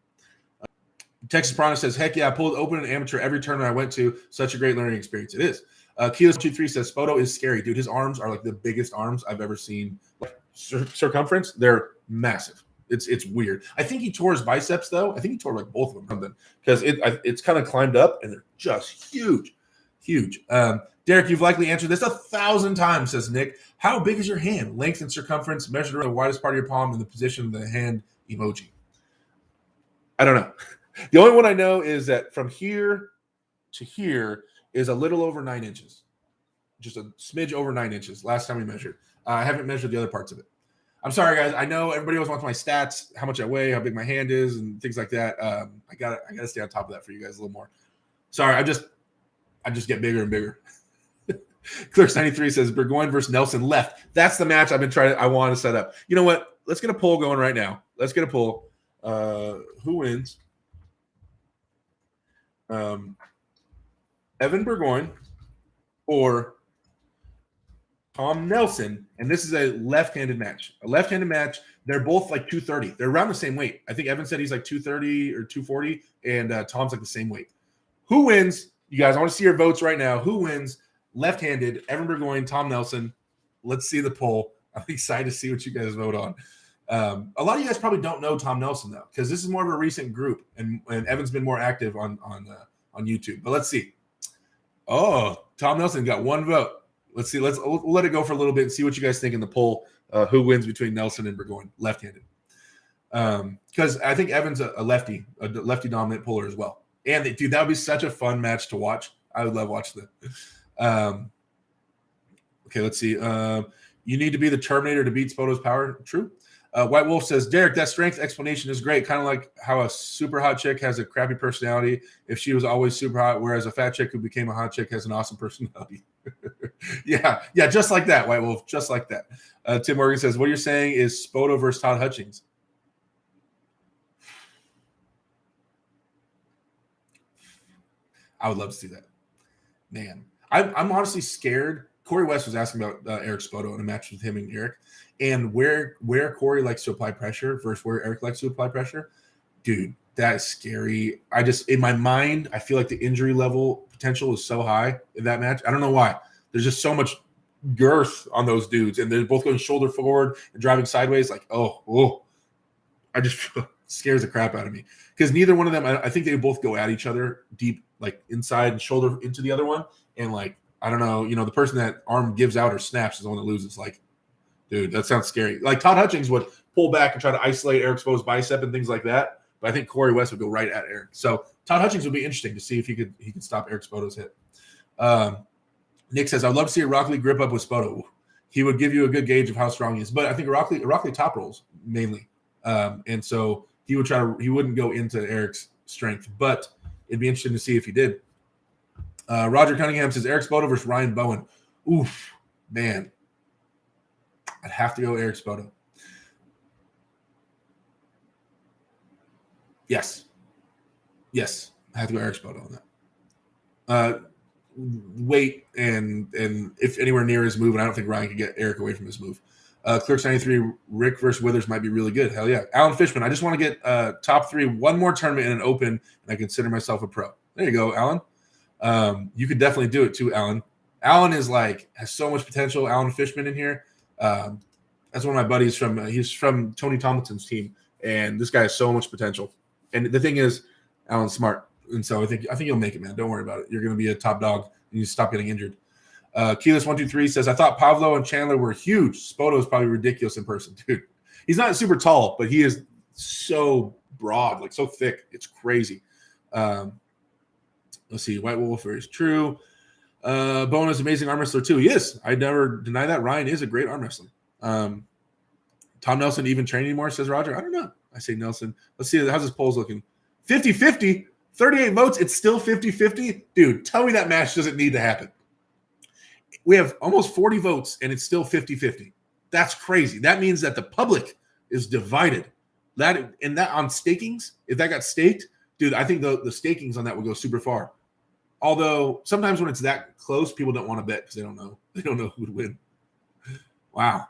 Texas Prana says, heck yeah, I pulled open an amateur every tournament I went to. Such a great learning experience. It is. Keyless23 says, Spoto is scary. Dude, his arms are like the biggest arms I've ever seen. Like circumference, they're massive. It's weird. I think he tore his biceps, though. I think he tore like both of them because it's kind of climbed up, and they're just huge. Huge. Derek, you've likely answered this 1,000 times, says Nick. How big is your hand? Length and circumference measured around the widest part of your palm and the position of the hand emoji. I don't know. The only one I know is that from here to here is a little over 9 inches. Just a smidge over 9 inches last time we measured. I haven't measured the other parts of it. I'm sorry, guys. I know everybody always wants my stats, how much I weigh, how big my hand is, and things like that. I gotta stay on top of that for you guys a little more. Sorry, I just get bigger and bigger. Clerks93 says Burgoyne versus Nelson left. That's the match I want to set up. You know what? Let's get a poll going right now. Let's get a poll. Who wins? Evan Burgoyne or Tom Nelson, and this is a left-handed match. A left-handed match. They're both like 230. They're around the same weight. I think Evan said he's like 230 or 240, and Tom's like the same weight. Who wins? You guys, I want to see your votes right now. Who wins? Left-handed, Evan Burgoyne, Tom Nelson. Let's see the poll. I'm excited to see what you guys vote on. A lot of you guys probably don't know Tom Nelson, though, because this is more of a recent group, and Evan's been more active on YouTube. But let's see. Oh, Tom Nelson got one vote. Let's see. We'll let it go for a little bit and see what you guys think in the poll. Who wins between Nelson and Burgoyne, left-handed? Because I think Evan's a lefty dominant puller as well. And dude, that would be such a fun match to watch. I would love watching that. Okay, let's see. You need to be the Terminator to beat Spoto's power. True. White Wolf says, Derek, that strength explanation is great. Kind of like how a super hot chick has a crappy personality if she was always super hot, whereas a fat chick who became a hot chick has an awesome personality. Yeah, just like that, White Wolf, just like that. Tim Morgan says, what you're saying is Spoto versus Todd Hutchings. I would love to see that. Man, I'm honestly scared. Corey West was asking about Eric Spoto in a match with him and Eric, and where Corey likes to apply pressure versus where Eric likes to apply pressure. Dude, that is scary. In my mind, I feel like the injury level potential is so high in that match. I don't know why. There's just so much girth on those dudes, and they're both going shoulder forward and driving sideways. Like, I just scares the crap out of me because neither one of them. I think they both go at each other deep, like inside and shoulder into the other one, and like. I don't know, the person that arm gives out or snaps is the one that loses. Like, dude, that sounds scary. Like Todd Hutchings would pull back and try to isolate Eric Spoto's bicep and things like that. But I think Corey West would go right at Eric. So Todd Hutchings would be interesting to see if he could stop Eric Spoto's hit. Nick says, I'd love to see a Rock Lee grip up with Spoto. He would give you a good gauge of how strong he is. But I think Rock Lee top rolls mainly. And so he wouldn't go into Eric's strength. But it'd be interesting to see if he did. Roger Cunningham says Eric Spoto versus Ryan Bowen. Oof, man. I'd have to go Eric Spoto. Yes. I have to go Eric Spoto on that. Weight and if anywhere near his move, and I don't think Ryan could get Eric away from his move. Clerks 93, Rick versus Withers might be really good. Hell yeah. Alan Fishman, I just want to get top 3, one more tournament in an open, and I consider myself a pro. There you go, Alan. You could definitely do it too, Alan. Alan has so much potential. Alan Fishman in here. That's one of my buddies he's from Tony Tomlinson's team, and this guy has so much potential. And the thing is, Alan's smart, and so I think you'll make it, man. Don't worry about it. You're going to be a top dog, and you stop getting injured. Keyless123 says, I thought Pavlo and Chandler were huge. Spoto is probably ridiculous in person, dude. He's not super tall, but he is so broad, like so thick. It's crazy. Let's see. White Wolf is true. Bowen is amazing arm wrestler too. He is. I never deny that. Ryan is a great arm wrestler. Tom Nelson even train anymore, says Roger. I don't know. I say Nelson. Let's see. How's his polls looking? 50-50. 38 votes. It's still 50-50. Dude, tell me that match doesn't need to happen. We have almost 40 votes, and it's still 50-50. That's crazy. That means that the public is divided. That on stakings, if that got staked, dude, I think the stakings on that would go super far. Although sometimes when it's that close, people don't want to bet because they don't know. They don't know who would win. Wow.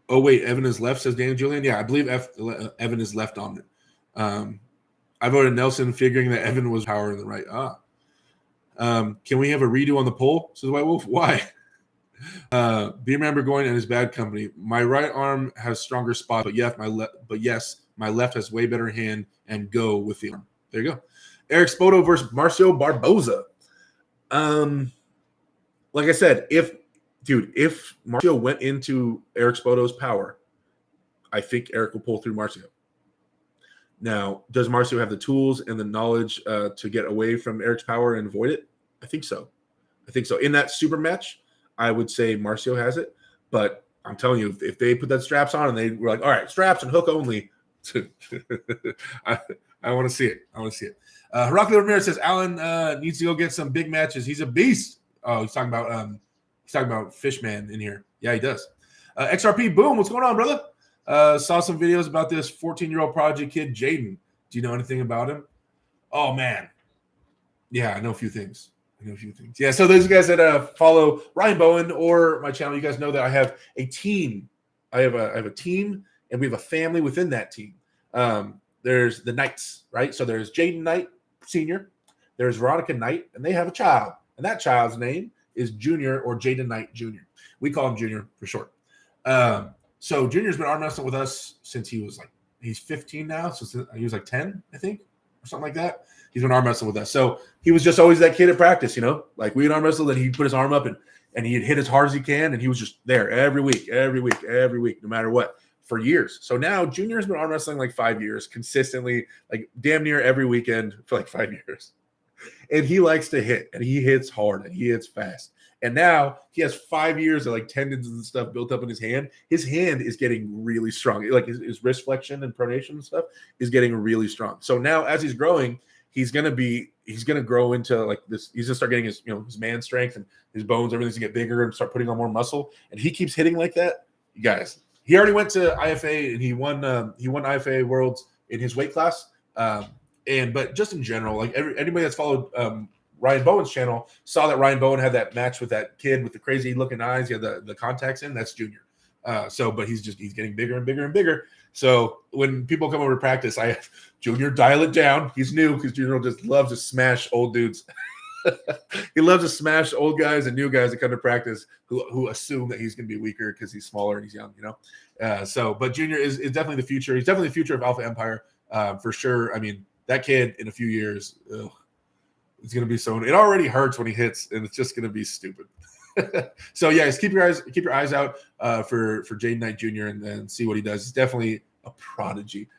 Oh wait, Evan is left, says Daniel Julian. Yeah, I believe Evan is left on it. I voted Nelson, figuring that Evan was power in the right. Can we have a redo on the poll? Says White Wolf. Why? Be remember going in his bad company. My right arm has stronger spot, but yes, my left has way better hand and go with the arm. There you go. Eric Spoto versus Marcio Barboza. Like I said, if Marcio went into Eric Spoto's power, I think Eric will pull through Marcio. Now, does Marcio have the tools and the knowledge to get away from Eric's power and avoid it? I think so. In that super match, I would say Marcio has it. But I'm telling you, if they put that straps on and they were like, all right, straps and hook only, I want to see it. Heraclio Ramirez says Alan needs to go get some big matches. He's a beast. Oh, he's talking about Fishman in here. Yeah, he does. XRP, boom. What's going on, brother? Saw some videos about this 14-year-old prodigy kid, Jaden. Do you know anything about him? Oh, man. Yeah, I know a few things. Yeah, so those guys that follow Ryan Bowen or my channel, you guys know that I have a team. I have a team, and we have a family within that team. There's the Knights, right? So there's Jaden Knight Sr., there's Veronica Knight, and they have a child. And that child's name is Junior or Jaden Knight Jr. We call him Junior for short. So Junior's been arm wrestling with us since he's 15 now. So he was like 10, I think, or something like that. He's been arm wrestling with us. So he was just always that kid at practice, like we'd arm wrestle, and he'd put his arm up and he'd hit as hard as he can. And he was just there every week, no matter what, for years. So now Junior's been arm wrestling like 5 years consistently, like damn near every weekend for like 5 years. And he likes to hit, and he hits hard, and he hits fast. And now he has 5 years of like tendons and stuff built up in his hand. His hand is getting really strong. Like his wrist flexion and pronation and stuff is getting really strong. So now as he's growing, he's going to grow into like this. He's going to start getting his, his man strength, and his bones, everything's going to get bigger and start putting on more muscle. And he keeps hitting like that. You guys, he already went to IFA, and he won IFA Worlds in his weight class. But just in general, like anybody that's followed Ryan Bowen's channel saw that Ryan Bowen had that match with that kid with the crazy looking eyes. He had the contacts in. That's Junior. But he's getting bigger and bigger and bigger. So when people come over to practice, I have Junior dial it down. He's new because Junior just loves to smash old dudes. He loves to smash old guys and new guys that come to practice who assume that he's going to be weaker because he's smaller and he's young, but Junior is definitely the future. He's definitely the future of Alpha Empire for sure. I mean, that kid in a few years, it's going to be so. It already hurts when he hits, and it's just going to be stupid. So yeah, just keep your eyes out for Jaden Knight Jr. and then see what he does. He's definitely a prodigy.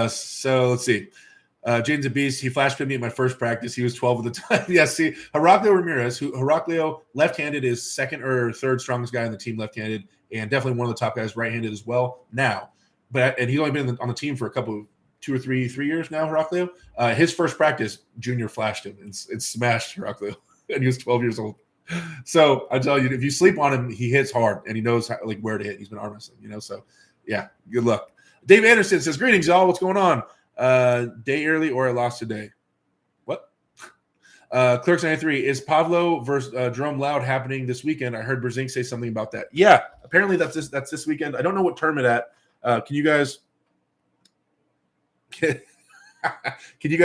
So let's see. Jaden's a beast. He flash pinned me at my first practice. He was 12 at the time. Yeah, see, Heraclio Ramirez, Heraclio left-handed is second or third strongest guy on the team left-handed, and definitely one of the top guys right-handed as well now. And he's only been on the team for a couple of 2 or 3 years now, Heraclio. His first practice, Junior flashed him and smashed Heraclio, and he was 12 years old. So I tell you, if you sleep on him, he hits hard, and he knows where to hit. He's been arm wrestling, So yeah, good luck. Dave Anderson says, "Greetings, y'all. What's going on? Day early or I lost today? What? Clerks 93 is Pavlo versus Jerome Loud happening this weekend? I heard Berzink say something about that. Yeah, apparently that's this weekend. I don't know what tournament at. Can you guys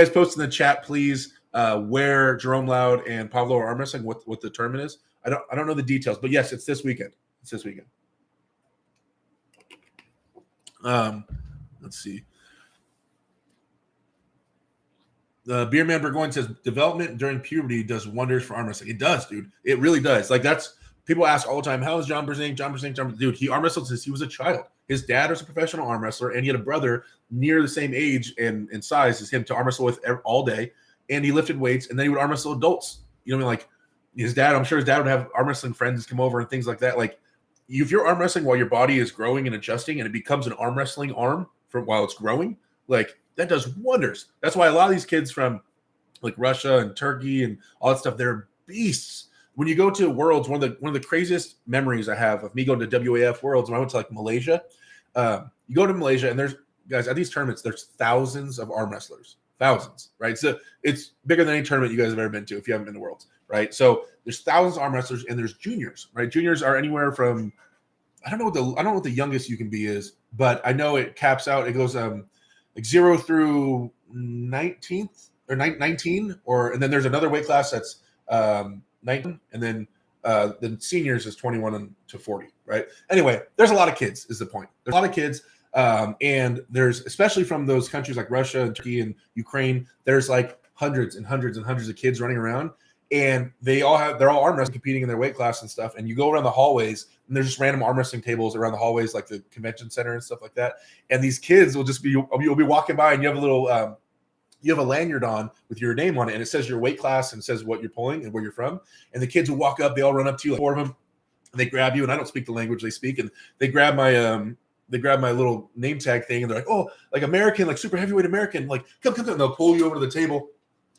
post in the chat, please, where Jerome Loud and Pablo are arm wrestling, what the tournament is? I don't know the details, but yes, it's this weekend. Let's see. Beer Man Burgoyne says development during puberty does wonders for arm wrestling. It does, dude. It really does. Like that's people ask all the time, how is John Brzenk? Dude, he arm wrestled since he was a child. His dad was a professional arm wrestler, and he had a brother near the same age and size as him to arm wrestle with all day. And he lifted weights, and then he would arm wrestle adults. You know what I mean? Like his dad, I'm sure his dad would have arm wrestling friends come over and things like that. Like if you're arm wrestling while your body is growing and adjusting, and it becomes an arm wrestling arm from while it's growing, like that does wonders. That's why a lot of these kids from like Russia and Turkey and all that stuff, they're beasts. When you go to Worlds, one of the craziest memories I have of me going to WAF Worlds when I went to like Malaysia. You go to Malaysia and there's guys at these tournaments, there's thousands of arm wrestlers, thousands, right? So it's bigger than any tournament you guys have ever been to if you haven't been to Worlds, right? So there's thousands of arm wrestlers and there's juniors, right? Juniors are anywhere from I don't know what the youngest you can be is, but I know it caps out. It goes like 0 through 19th. Or 19, and then there's another weight class that's 19, and then seniors is 21 to 40, right? Anyway, there's a lot of kids is the point. There's a lot of kids, and there's especially from those countries like Russia and Turkey and Ukraine, there's like hundreds and hundreds and hundreds of kids running around, and they're all arm wrestling, competing in their weight class and stuff. And you go around the hallways, and there's just random arm wrestling tables around the hallways, like the convention center and stuff like that. And these kids will just you'll be walking by, and you have a little you have a lanyard on with your name on it, and it says your weight class and it says what you're pulling and where you're from. And the kids will walk up, they all run up to you, like 4 of them, and they grab you. And I don't speak the language they speak, and they grab my little name tag thing, and they're like, "Oh, like American, like super heavyweight American, like come." And they'll pull you over to the table,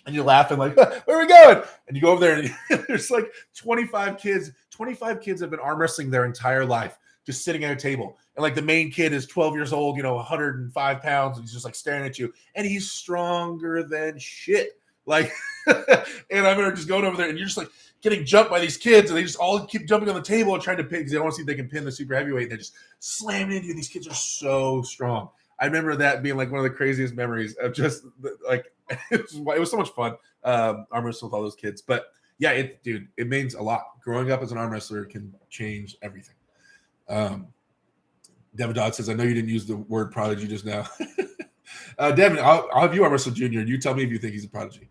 and you're laughing like, "Where are we going?" And you go over there, and there's like 25 kids. 25 kids have been arm wrestling their entire life, just sitting at a table. And like the main kid is 12 years old, 105 pounds, and he's just like staring at you, and he's stronger than shit. Like, and I remember just going over there, and you're just like getting jumped by these kids, and they just all keep jumping on the table and trying to pin because they want to see if they can pin the super heavyweight. And they're just slamming into you. These kids are so strong. I remember that being like one of the craziest memories of just like it was so much fun arm wrestling with all those kids. But yeah, it means a lot. Growing up as an arm wrestler can change everything. Devin Dodd says, I know you didn't use the word prodigy just now. Devin, I'll have you arm wrestle Junior, and you tell me if you think he's a prodigy.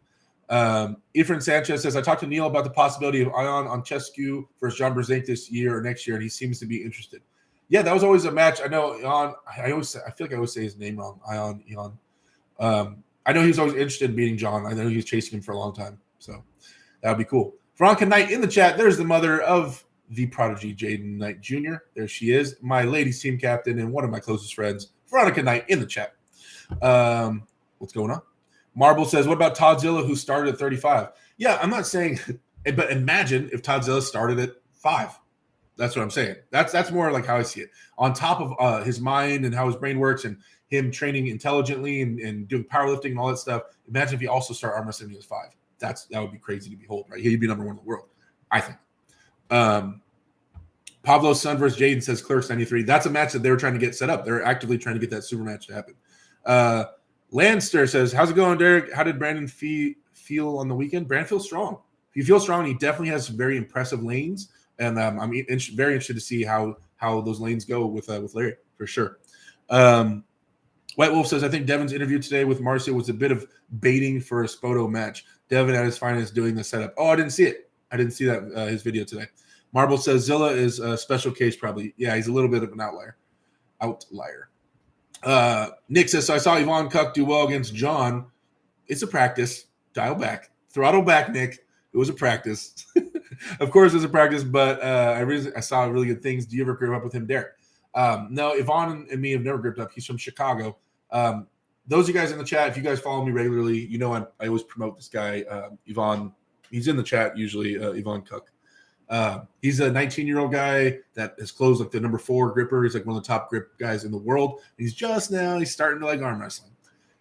Efren Sanchez says, I talked to Neil about the possibility of Ion Onchescu versus John Brzenk this year or next year, and he seems to be interested. Yeah, that was always a match. I know Ion. I feel like I always say his name wrong. Ion. I know he was always interested in beating John. I know he was chasing him for a long time, so that would be cool. Veronica Knight in the chat. There's the mother of the prodigy, Jaden Knight Jr. There she is, my ladies team captain and one of my closest friends, Veronica Knight in the chat. What's going on? Marble says, what about Toddzilla, who started at 35? Yeah, I'm not saying, but imagine if Toddzilla started at 5. That's what I'm saying. That's more like how I see it. On top of his mind and how his brain works and him training intelligently and doing powerlifting and all that stuff, imagine if he also started arm wrestling when he was 5. That would be crazy to behold, right? He'd be number 1 in the world, I think. Pablo's son versus Jaden says Clerks 93. That's a match that they were trying to get set up. They're actively trying to get that super match to happen. Lanster says, how's it going, Derek? How did Brandon feel on the weekend? Brandon feels strong. He feels strong. He definitely has very impressive lanes, and I'm very interested to see how those lanes go with Larry for sure. White Wolf says, I think Devin's interview today with Marcia was a bit of baiting for a Spoto match. Devin at his finest doing the setup. Oh, I didn't see it. I didn't see that his video today. Marble says Zilla is a special case probably. Yeah, he's a little bit of an outlier. Nick says, so I saw Yvonne Cuck do well against John. It's a practice. Dial back. Throttle back, Nick. It was a practice. Of course it was a practice, but I saw really good things. Do you ever grip up with him, Derek? No, Yvonne and me have never gripped up. He's from Chicago. Those of you guys in the chat, if you guys follow me regularly, you know I always promote this guy, Yvonne. He's in the chat usually, Yvonne Cook. He's a 19-year-old guy that has closed like the number 4 gripper. He's like one of the top grip guys in the world. He's starting to like arm wrestling.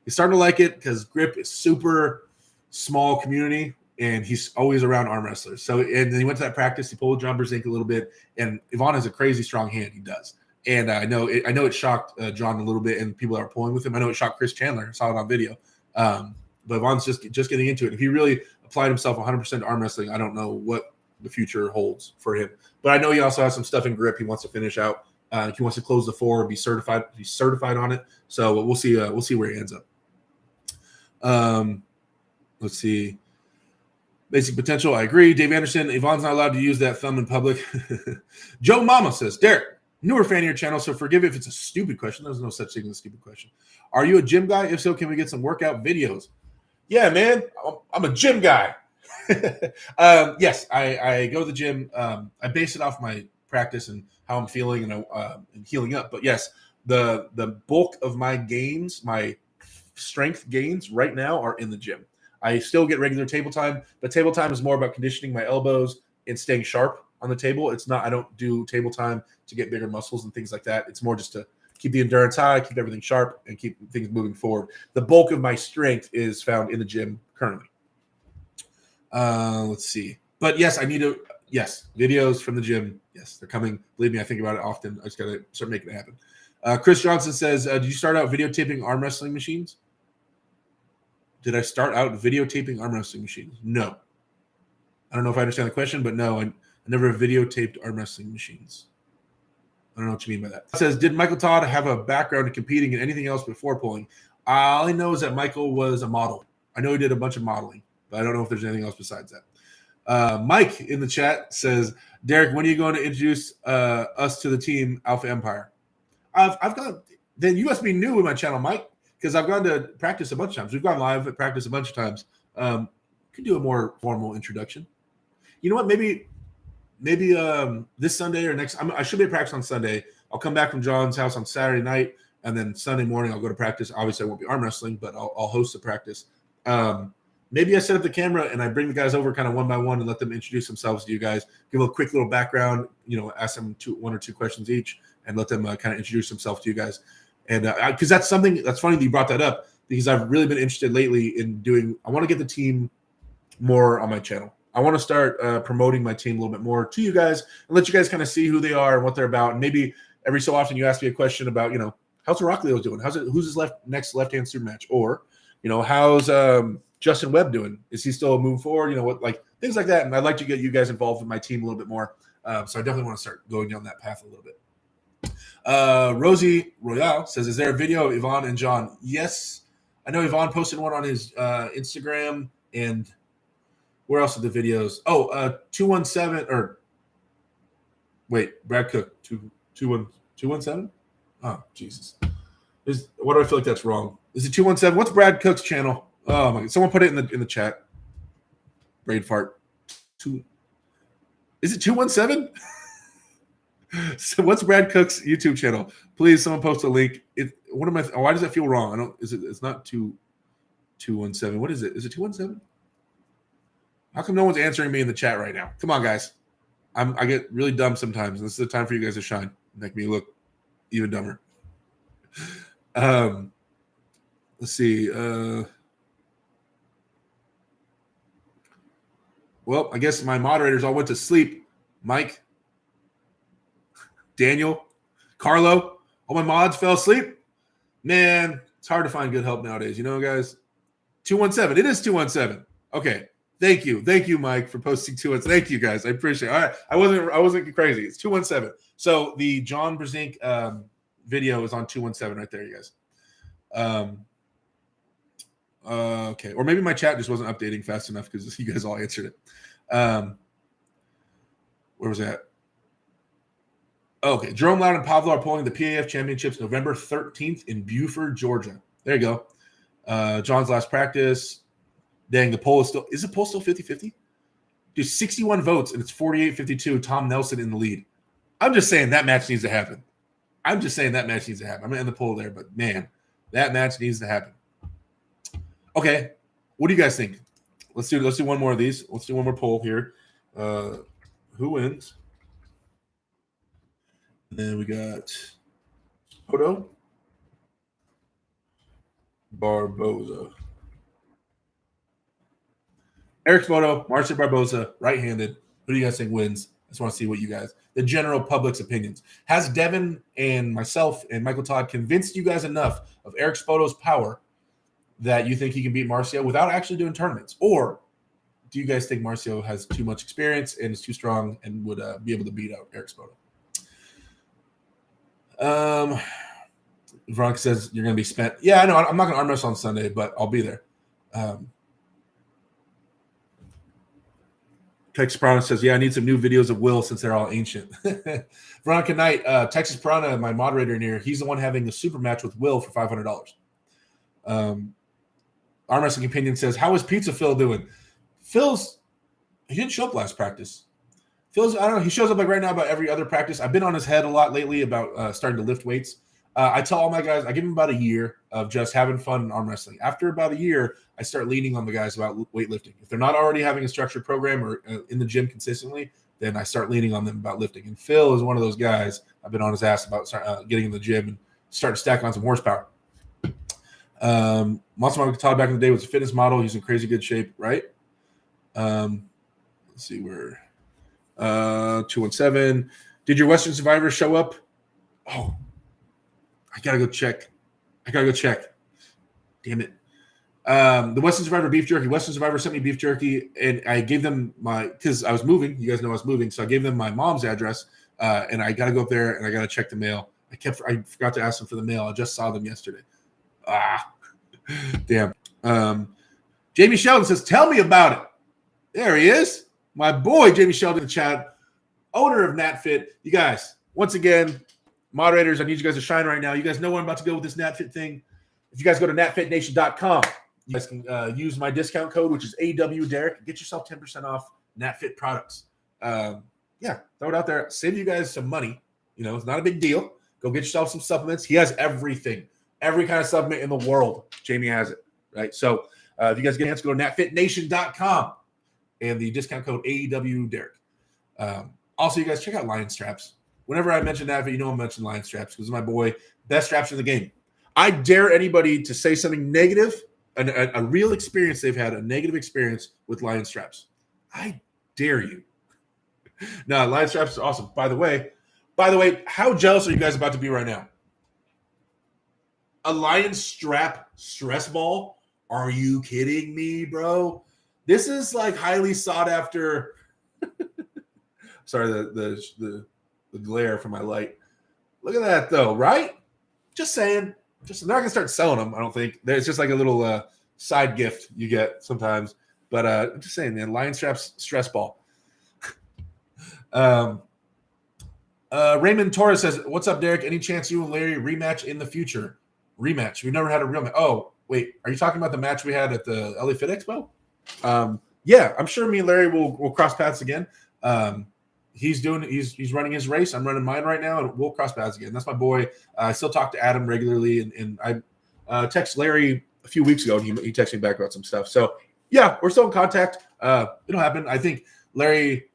He's starting to like it because grip is super small community, and he's always around arm wrestlers. So, and then he went to that practice. He pulled John Brzenk a little bit, and Yvonne has a crazy strong hand. He does. And I know it shocked John a little bit, and people that are pulling with him. I know it shocked Chris Chandler. I saw it on video. But Yvonne's just getting into it. If he really applied himself 100% to arm wrestling, I don't know what the future holds for him. But I know he also has some stuff in grip he wants to finish out. He wants to close the 4 and be certified on it. So we'll see where he ends up. Let's see. Basic potential, I agree. Dave Anderson, Yvonne's not allowed to use that thumb in public. Joe Mama says, Derek, newer fan of your channel, so forgive if it's a stupid question. There's no such thing as a stupid question. Are you a gym guy? If so, can we get some workout videos? Yeah, man, I'm a gym guy. Yes, I go to the gym. I base it off my practice and how I'm feeling and healing up. But yes, the bulk of my gains, my strength gains right now are in the gym. I still get regular table time, but table time is more about conditioning my elbows and staying sharp on the table. It's not, I don't do table time to get bigger muscles and things like that. It's more just to keep the endurance high, keep everything sharp, and keep things moving forward. The bulk of my strength is found in the gym currently. Let's see. But yes, I need to, yes, videos from the gym. Yes, they're coming. Believe me, I think about it often. I just got to start making it happen. Chris Johnson says, did you start out videotaping arm wrestling machines? Did I start out videotaping arm wrestling machines? No. I don't know if I understand the question, but no, I never videotaped arm wrestling machines. I don't know what you mean by that. It says, did Michael Todd have a background in competing in anything else before pulling? All I know is that Michael was a model. I know he did a bunch of modeling, but I don't know if there's anything else besides that. Mike in the chat says, Derek, when are you going to introduce us to the team Alpha Empire? I've got, then you must be new with my channel, Mike, because I've gone to practice a bunch of times. We've gone live at practice a bunch of times. Could do a more formal introduction. You know what? Maybe this Sunday or next. I should be at practice on Sunday. I'll come back from John's house on Saturday night, and then Sunday morning I'll go to practice. Obviously, I won't be arm wrestling, but I'll host the practice. Maybe I set up the camera and I bring the guys over kind of one by one and let them introduce themselves to you guys. Give a quick little background. Ask them one or two questions each, and let them kind of introduce themselves to you guys. And because that's something that's funny that you brought that up, because I've really been interested lately in doing. I want to get the team more on my channel. I want to start promoting my team a little bit more to you guys and let you guys kind of see who they are and what they're about. And maybe every so often you ask me a question about, how's Heraclio doing? Who's his next left-hand super match? Or, how's Justin Webb doing? Is he still moving forward? Things like that. And I'd like to get you guys involved with my team a little bit more. So I definitely want to start going down that path a little bit. Rosie Royale says, is there a video of Yvonne and John? Yes. I know Yvonne posted one on his Instagram, and where else are the videos? 217 or wait, Brad Cook 217? Oh, Jesus. Why do I feel like that's wrong? Is it 217? What's Brad Cook's channel? Oh my God. Someone put it in the chat. Brain fart. Is it 217? So what's Brad Cook's YouTube channel? Please, someone post a link. Why does that feel wrong? It's not 217. What is it? Is it 217? How come no one's answering me in the chat right now? Come on, guys. I get really dumb sometimes. This is the time for you guys to shine. Make me look even dumber. Let's see. Well, I guess my moderators all went to sleep. Mike, Daniel, Carlo, all my mods fell asleep. Man, it's hard to find good help nowadays. Guys. 217. It is 217. Okay. Thank you, Mike, for posting 217. Thank you, guys. I appreciate it. All right. I wasn't crazy. It's 217. So the John Brzezinski video is on 217 right there, you guys. Okay. Or maybe my chat just wasn't updating fast enough because you guys all answered it. Where was that? Okay. Jerome Loud and Pavlo are pulling the PAF Championships November 13th in Buford, Georgia. There you go. John's last practice. Dang, the poll is the poll still 50-50? Dude, 61 votes, and it's 48-52. Tom Nelson in the lead. I'm just saying that match needs to happen. I'm going to end the poll there, but man, that match needs to happen. Okay. What do you guys think? Let's do one more of these. Let's do one more poll here. Who wins? And then we got Odo Barboza. Eric Spoto, Marcia Barboza, right-handed. Who do you guys think wins? I just want to see what you guys, the general public's opinions. Has Devin and myself and Michael Todd convinced you guys enough of Eric Spoto's power that you think he can beat Marcio without actually doing tournaments? Or do you guys think Marcio has too much experience and is too strong and would be able to beat out Eric Spoto? Veronica says you're going to be spent. Yeah, I know. I'm not going to arm wrestle on Sunday, but I'll be there. Texas Piranha says, yeah, I need some new videos of Will since they're all ancient. Veronica Knight, Texas Piranha, my moderator in here, he's the one having the super match with Will for $500. Arm Wrestling Opinion says, how is Pizza Phil doing? He didn't show up last practice. I don't know, he shows up like right now about every other practice. I've been on his head a lot lately about starting to lift weights. I tell all my guys, I give them about a year of just having fun in arm wrestling. After about a year, I start leaning on the guys about weightlifting. If they're not already having a structured program or in the gym consistently, then I start leaning on them about lifting. And Phil is one of those guys I've been on his ass about getting in the gym and starting to stack on some horsepower. Monster Mike Todd back in the day was a fitness model. He's in crazy good shape, right? Let's see where 217. Did your Western Survivor show up? Oh, I gotta go check. Damn it. The Western Survivor beef jerky. Western Survivor sent me beef jerky, and I gave them because I was moving. You guys know I was moving, so I gave them my mom's address, and I gotta go up there and I gotta check the mail. I forgot to ask them for the mail. I just saw them yesterday. Damn. Jamie Sheldon says, tell me about it. There he is. My boy, Jamie Sheldon in the chat, owner of NatFit. You guys, once again, moderators, I need you guys to shine right now. You guys know where I'm about to go with this NatFit thing. If you guys go to natfitnation.com, you guys can use my discount code, which is AWDerek. Get yourself 10% off NatFit products. Throw it out there. Save you guys some money. You know, it's not a big deal. Go get yourself some supplements. He has everything. Every kind of supplement in the world. Jamie has it, right? So if you guys get a chance, go to natfitnation.com and the discount code AWDerek. Also, you guys check out Lion Straps. Whenever I mention that, you know I mention Lion Straps because it's my boy. Best straps in the game. I dare anybody to say something negative, a real experience they've had, a negative experience with Lion Straps. I dare you. No, Lion Straps is awesome. By the way, how jealous are you guys about to be right now? A Lion Strap stress ball? Are you kidding me, bro? This is like highly sought after. Sorry, the glare from my light. Look at that, though, right? Just saying. They're not gonna start selling them. I don't think. It's just like a little side gift you get sometimes. But I'm just saying, man. Lion Straps stress ball. Raymond Torres says, "What's up, Derek? Any chance you and Larry rematch in the future? Rematch? We've never had a real match. Oh, wait. Are you talking about the match we had at the LA Fit Expo? Yeah, I'm sure me and Larry will cross paths again. He's running his race. I'm running mine right now, and we'll cross paths again. That's my boy. I still talk to Adam regularly, and I texted Larry a few weeks ago, and he texted me back about some stuff. So yeah, we're still in contact. It'll happen. I think Larry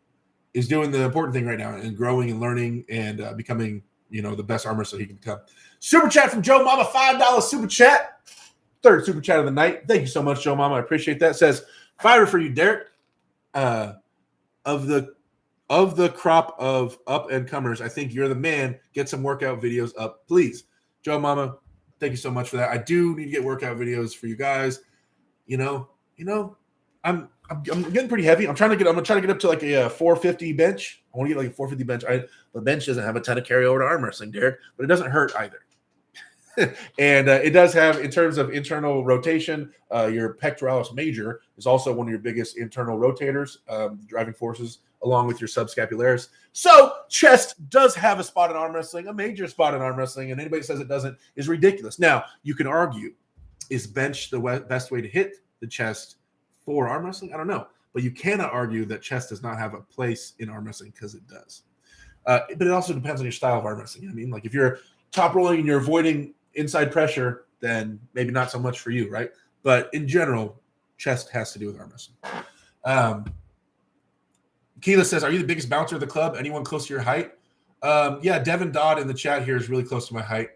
is doing the important thing right now and growing and learning and becoming, the best armor so he can become. Super chat from Joe Mama, $5 super chat. Third super chat of the night. Thank you so much, Joe Mama. I appreciate that. Says, fire for you, Derek. Of the crop of up and comers, I think you're the man. Get some workout videos up, please. Joe Mama, thank you so much for that. I do need to get workout videos for you guys. I'm getting pretty heavy. I'm trying to get up to like a 450 bench. I want to get like a 450 bench. The bench doesn't have a ton of carryover to arm wrestling, Derek, but it doesn't hurt either. And it does have, in terms of internal rotation, your pectoralis major is also one of your biggest internal rotators, driving forces, along with your subscapularis. So chest does have a spot in arm wrestling, a major spot in arm wrestling, and anybody says it doesn't is ridiculous. Now, you can argue, is bench the best way to hit the chest for arm wrestling? I don't know. But you cannot argue that chest does not have a place in arm wrestling, because it does. But it also depends on your style of arm wrestling. I mean, like if you're top rolling and you're avoiding inside pressure, then maybe not so much for you, right? But in general, chest has to do with arm wrestling. Keela says, are you the biggest bouncer of the club? Anyone close to your height? Yeah, Devin Dodd in the chat here is really close to my height.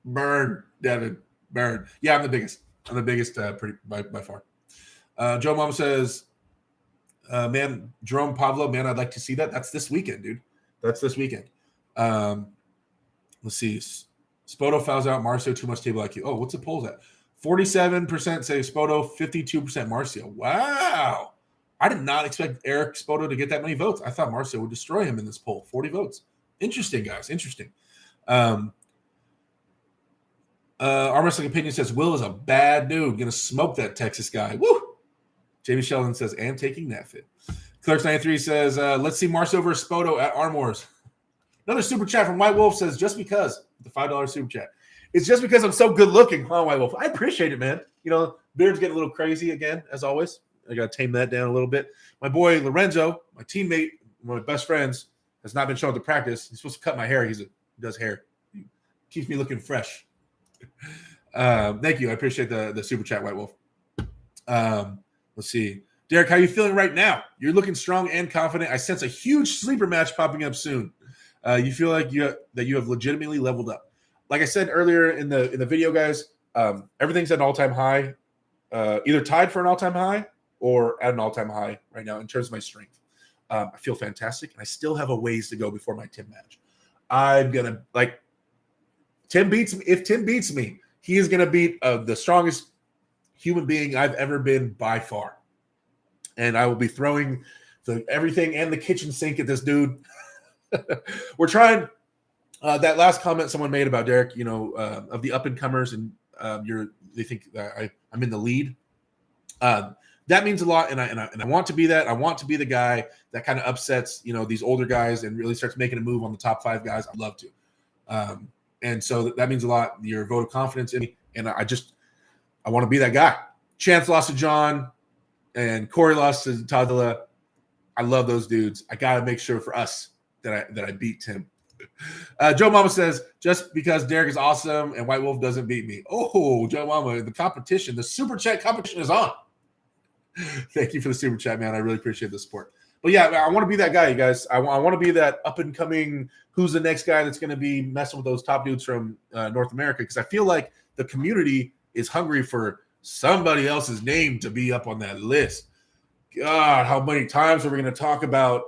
Burn, Devin, burn. Yeah, I'm the biggest. I'm the biggest by far. Joe Mama says, man, Jerome Pavlo, man, I'd like to see that. That's this weekend, dude. That's this weekend. Let's see. Spoto fouls out Marcio, too much table IQ. Oh, what's the polls at? 47% say Spoto, 52% Marcio. Wow. I did not expect Eric Spoto to get that many votes. I thought Marcio would destroy him in this poll. 40 votes. Interesting, guys. Interesting. Arm Wrestling Opinion says Will is a bad dude. Gonna smoke that Texas guy. Woo! Jamie Sheldon says, and taking that fit. Clerks93 says, let's see Marcio versus Spoto at Armors. Another super chat from White Wolf says, just because, the $5 super chat. It's just because I'm so good looking, huh, White Wolf? I appreciate it, man. You know, beard's getting a little crazy again, as always. I got to tame that down a little bit. My boy Lorenzo, my teammate, one of my best friends, has not been shown to practice. He's supposed to cut my hair. He does hair. He keeps me looking fresh. Thank you. I appreciate the super chat, White Wolf. Let's see. Derek, how are you feeling right now? You're looking strong and confident. I sense a huge sleeper match popping up soon. You feel like you have legitimately leveled up. Like I said earlier in the video, guys, everything's at an all-time high, either tied for an all-time high or at an all-time high right now in terms of my strength. I feel fantastic, and I still have a ways to go before my Tim match. I'm gonna Tim beats me. If Tim beats me, he is gonna beat the strongest human being I've ever been by far, and I will be throwing everything and the kitchen sink at this dude. We're trying. That last comment someone made about Derek, of the up and comers, and they think that I'm in the lead. That means a lot, and I want to be that. I want to be the guy that kind of upsets these older guys and really starts making a move on the top 5 guys. I'd love to, and so that means a lot. Your vote of confidence in me, and I want to be that guy. Chance lost to John, and Corey lost to Tadala. I love those dudes. I got to make sure for us that I beat Tim. Joe Mama says, just because Derek is awesome and White Wolf doesn't beat me. Oh, Joe Mama, the super chat competition is on. Thank you for the super chat, man. I really appreciate the support. But yeah, I want to be that guy, you guys. I want to be that up and coming, who's the next guy that's going to be messing with those top dudes from North America, because I feel like the community is hungry for somebody else's name to be up on that list. God, how many times are we going to talk about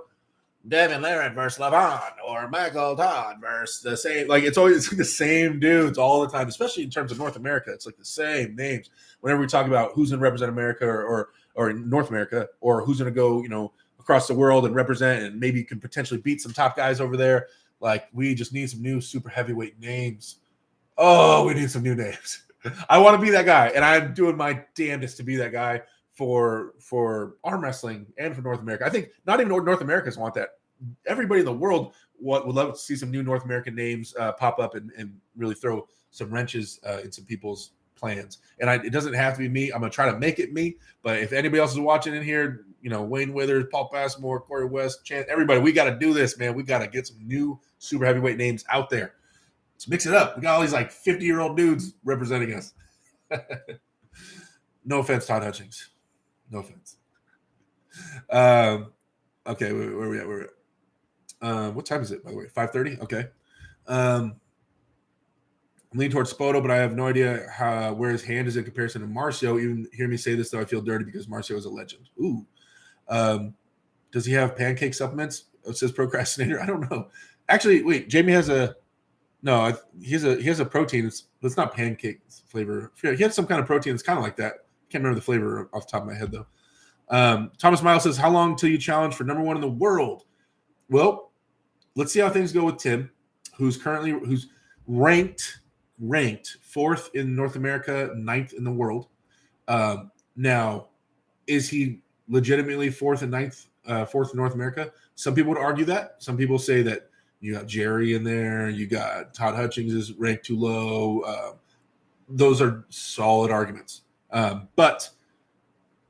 Devin Merritt versus Levon or Michael Todd versus the same? Like, it's always the same dudes all the time, especially in terms of North America. It's like the same names. Whenever we talk about who's going to represent America or North America, or who's going to go, across the world and represent and maybe can potentially beat some top guys over there. Like, we just need some new super heavyweight names. Oh, we need some new names. I want to be that guy, and I'm doing my damnedest to be that guy for arm wrestling and for North America. I think not even North Americans want that. Everybody in the world would love to see some new North American names pop up and really throw some wrenches in some people's plans. And it doesn't have to be me. I'm going to try to make it me. But if anybody else is watching in here, Wayne Withers, Paul Passmore, Corey West, Chance, everybody, we got to do this, man. We got to get some new super heavyweight names out there. Let's mix it up. We got all these 50-year-old dudes representing us. No offense, Todd Hutchings. No offense. Okay, where are we at? Where are we at? What time is it, by the way? 5:30? Okay. I'm leaning towards Spoto, but I have no idea where his hand is in comparison to Marcio. Even hear me say this, though, I feel dirty because Marcio is a legend. Ooh. Does he have pancake supplements? It says procrastinator. I don't know. Actually, wait, Jamie has he has a protein. It's not pancake flavor. He has some kind of protein that's kind of like that. Can't remember the flavor off the top of my head, though. Thomas Miles says, how long till you challenge for number 1 in the world? Well, let's see how things go with Tim, who's ranked 4th in North America, 9th in the world. Now, is he legitimately 4th and 9th, 4th in North America? Some people would argue that. Some people say that you got Jerry in there. You got Todd Hutchings is ranked too low. Those are solid arguments. But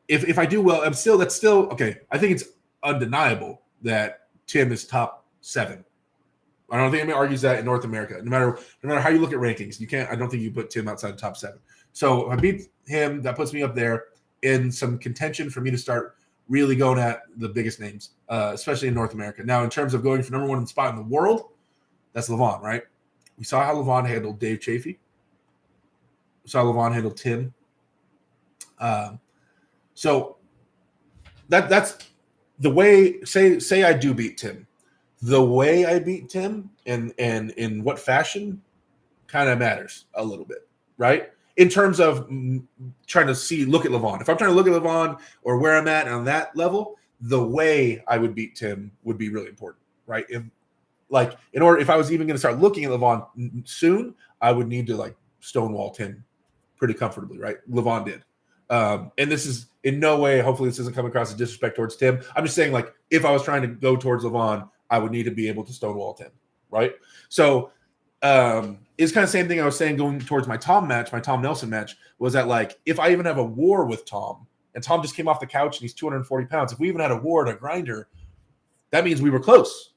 if I do well, that's still okay. I think it's undeniable that Tim is top 7. I don't think anybody argues that in North America. No matter how you look at rankings, I don't think you put Tim outside the top 7. So if I beat him, that puts me up there in some contention for me to start really going at the biggest names, especially in North America. Now, in terms of going for number 1 spot in the world, that's Levon, right? We saw how Levon handled Dave Chafee. We saw Levon handle Tim. So that's the way. Say I do beat Tim. The way I beat Tim and in what fashion kind of matters a little bit, right? In terms of trying to look at Levon. If I'm trying to look at Levon or where I'm at on that level, the way I would beat Tim would be really important, right? If I was even going to start looking at Levon soon, I would need to stonewall Tim pretty comfortably, right? Levon did. And this is in no way, hopefully this doesn't come across as disrespect towards Tim. I'm just saying, like, if I was trying to go towards Levon, I would need to be able to stonewall Tim, right? So it's kind of the same thing I was saying going towards my Tom Nelson match, was that, like, if I even have a war with Tom, and Tom just came off the couch and he's 240 pounds, if we even had a war at a grinder, that means we were close,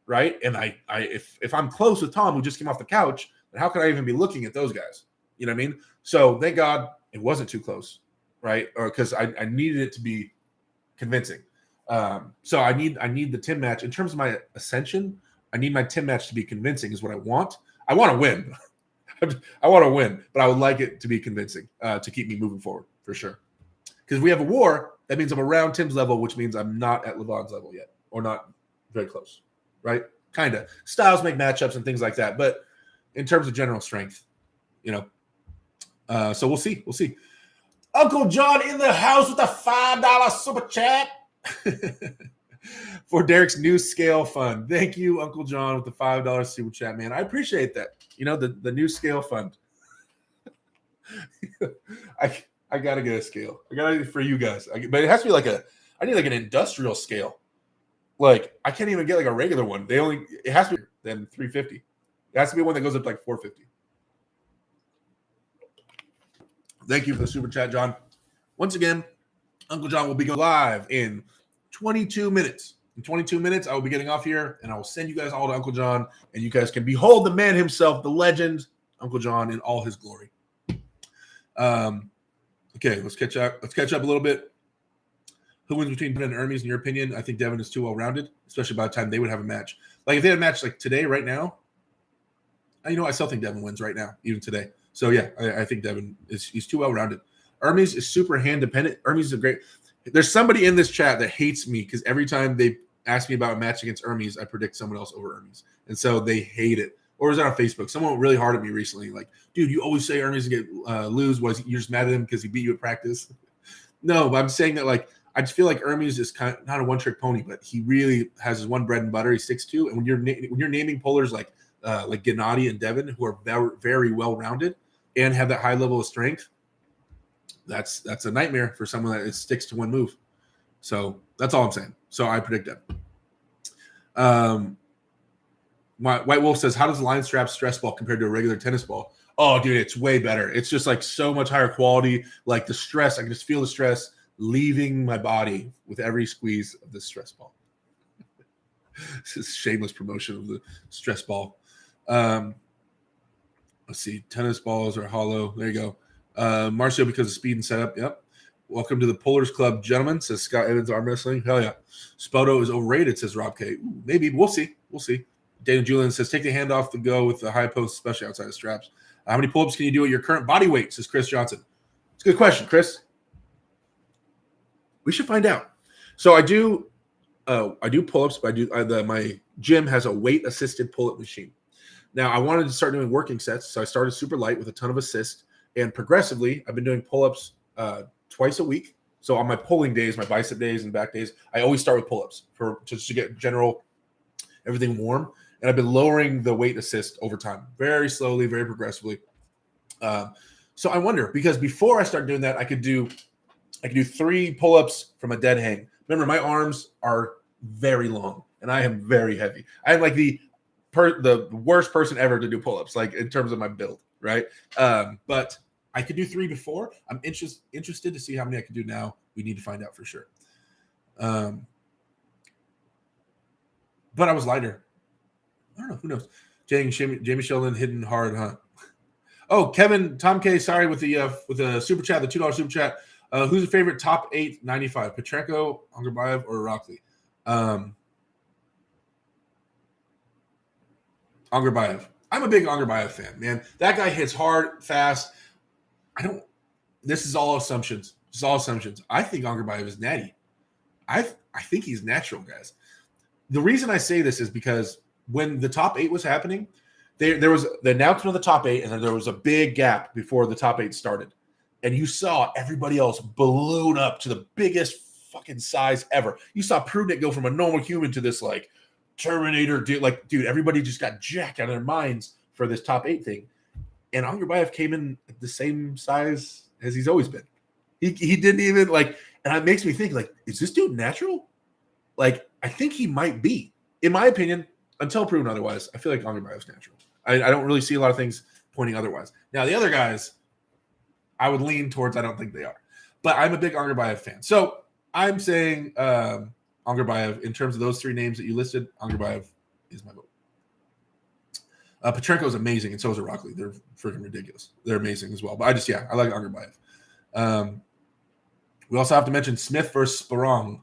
right? And if I'm close with Tom, who just came off the couch, then how could I even be looking at those guys? You know what I mean? So thank God it wasn't too close, right? Or because I needed it to be convincing. So I need the Tim match. In terms of my ascension, I need my Tim match to be convincing is what I want. I want to win. I want to win, but I would like it to be convincing to keep me moving forward for sure. Because if we have a war, that means I'm around Tim's level, which means I'm not at Levon's level yet, or not very close, right? Kind of. Styles make matchups and things like that, but in terms of general strength, you know. So we'll see. We'll see. Uncle John in the house with a $5 super chat for Derek's new scale fund. Thank you, Uncle John, with the $5 super chat, man. I appreciate that. You know, the new scale fund. I gotta get a scale. I gotta for you guys. But it has to be like I need like an industrial scale. Like I can't even get like a regular one. It has to be then $350. It has to be one that goes up to like $450. Thank you for the super chat, John. Once again, Uncle John will be going live in 22 minutes. In 22 minutes, I will be getting off here, and I will send you guys all to Uncle John, and you guys can behold the man himself, the legend, Uncle John, in all his glory. Okay, let's catch up. Let's catch up a little bit. Who wins between Devin and Hermes, in your opinion? I think Devin is too well-rounded, especially by the time they would have a match. Like, if they had a match like today, right now, you know, I still think Devin wins right now, even today. So, yeah, I think Devin he's too well-rounded. Hermes is super hand-dependent. Hermes is a great – there's somebody in this chat that hates me because every time they ask me about a match against Hermes, I predict someone else over Hermes. And so they hate it. Or is that on Facebook? Someone went really hard at me recently. Like, dude, you always say Hermes get lose. You're just mad at him because he beat you at practice? No, but I'm saying that, like, I just feel like Hermes is kind of not a one-trick pony, but he really has his one bread and butter he sticks to. And when you're naming pullers like Gennady and Devin, who are very, very well-rounded and have that high level of strength, that's a nightmare for someone that sticks to one move. So that's all I'm saying. So I predict that. White Wolf says, how does the line strap stress ball compared to a regular tennis ball? Oh, dude, it's way better. It's just like so much higher quality. Like the stress, I can just feel the stress leaving my body with every squeeze of this stress ball. This is shameless promotion of the stress ball. Let's see. Tennis balls are hollow. There you go. Marcio, because of speed and setup. Yep. Welcome to the Pullers Club, gentlemen, says Scott Evans Arm Wrestling. Hell yeah. Spoto is overrated, says Rob K. Ooh, maybe. We'll see. We'll see. Dana Julian says, take the hand off the go with the high post, especially outside the straps. How many pull-ups can you do at your current body weight, says Chris Johnson. It's a good question, Chris. We should find out. So I do pull-ups, but my gym has a weight-assisted pull-up machine. Now, I wanted to start doing working sets, so I started super light with a ton of assist, and progressively, I've been doing pull-ups twice a week. So on my pulling days, my bicep days and back days, I always start with pull-ups just to get general everything warm. And I've been lowering the weight assist over time, very slowly, very progressively. So I wonder, because before I started doing that, I could do 3 pull-ups from a dead hang. Remember, my arms are very long, and I am very heavy. I am like the worst person ever to do pull-ups, like in terms of my build, right? But I could do 3 before. I'm interested to see how many I can do now. We need to find out for sure. But I was lighter. I don't know. Who knows? Jamie Sheldon hitting hard, huh? Oh, Tom K. Sorry with the super chat, the $2 super chat. Who's your favorite top 8 95? Petrenko, Angerbayev, or Rockley? Angerbayev. I'm a big Angerbayev fan, man. That guy hits hard, fast. This is all assumptions. It's all assumptions. I think Angerbayev is natty. I think he's natural, guys. The reason I say this is because when the top 8 was happening, there was the announcement of the top 8, and then there was a big gap before the top 8 started. And you saw everybody else balloon up to the biggest fucking size ever. You saw Prudnik go from a normal human to this like Terminator dude. Like, dude, everybody just got jacked out of their minds for this top 8 thing. And Angerbayev came in at the same size as he's always been. He didn't even like, and it makes me think like, is this dude natural? Like, I think he might be. In my opinion, until proven otherwise, I feel like Angerbayev's natural. I don't really see a lot of things pointing otherwise. Now, the other guys, I would lean towards I don't think they are. But I'm a big Angerbayev fan. So I'm saying Angerbayev, in terms of those three names that you listed, Angerbayev is my vote. Petrenko is amazing, and so is Irakli. They're freaking ridiculous. They're amazing as well. But I like Angerbayev. We also have to mention Smith versus Sparong.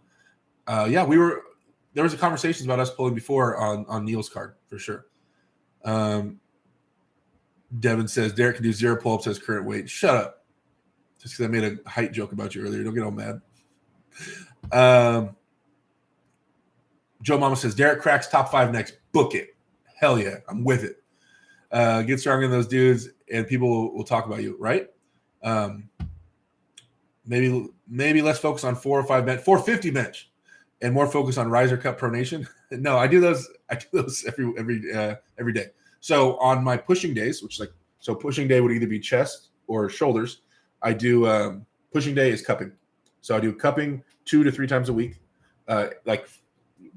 There was a conversation about us pulling before on Neil's card for sure. Devin says Derek can do 0 pull-ups as current weight. Shut up. Just because I made a height joke about you earlier. Don't get all mad. Joe Mama says Derek cracks top 5 next. Book it. Hell yeah. I'm with it. Get stronger than those dudes and people will talk about you, right? Maybe less focus on 4 or 5 bench, 450 bench, and more focus on riser cut pronation. No, I do those every day. So on my pushing days, pushing day would either be chest or shoulders. I do pushing day is cupping. So I do cupping 2 to 3 times a week.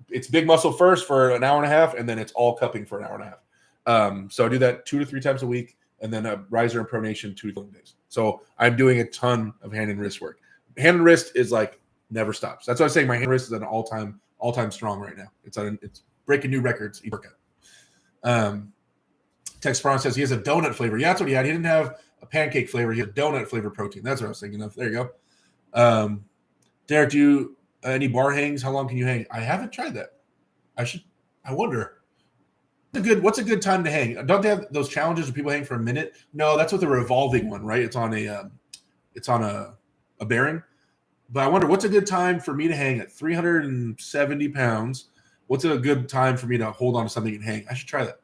It's big muscle first for an hour and a half, and then it's all cupping for an hour and a half. So I do that 2 to 3 times a week, and then a riser and pronation 2 to 3 days. So I'm doing a ton of hand and wrist work. Hand and wrist is like never stops. That's why I was saying my hand and wrist is an all-time strong right now. It's breaking new records. Tex Brown says he has a donut flavor. Yeah, that's what he had. He didn't have a pancake flavor. He had a donut flavor protein. That's what I was thinking of. There you go. Derek, do you any bar hangs? How long can you hang? I haven't tried that. I wonder. What's a good time to hang? Don't they have those challenges where people hang for a minute? No, that's with the revolving one, right? It's on a bearing. But I wonder what's a good time for me to hang at 370 pounds. What's a good time for me to hold on to something and hang? I should try that.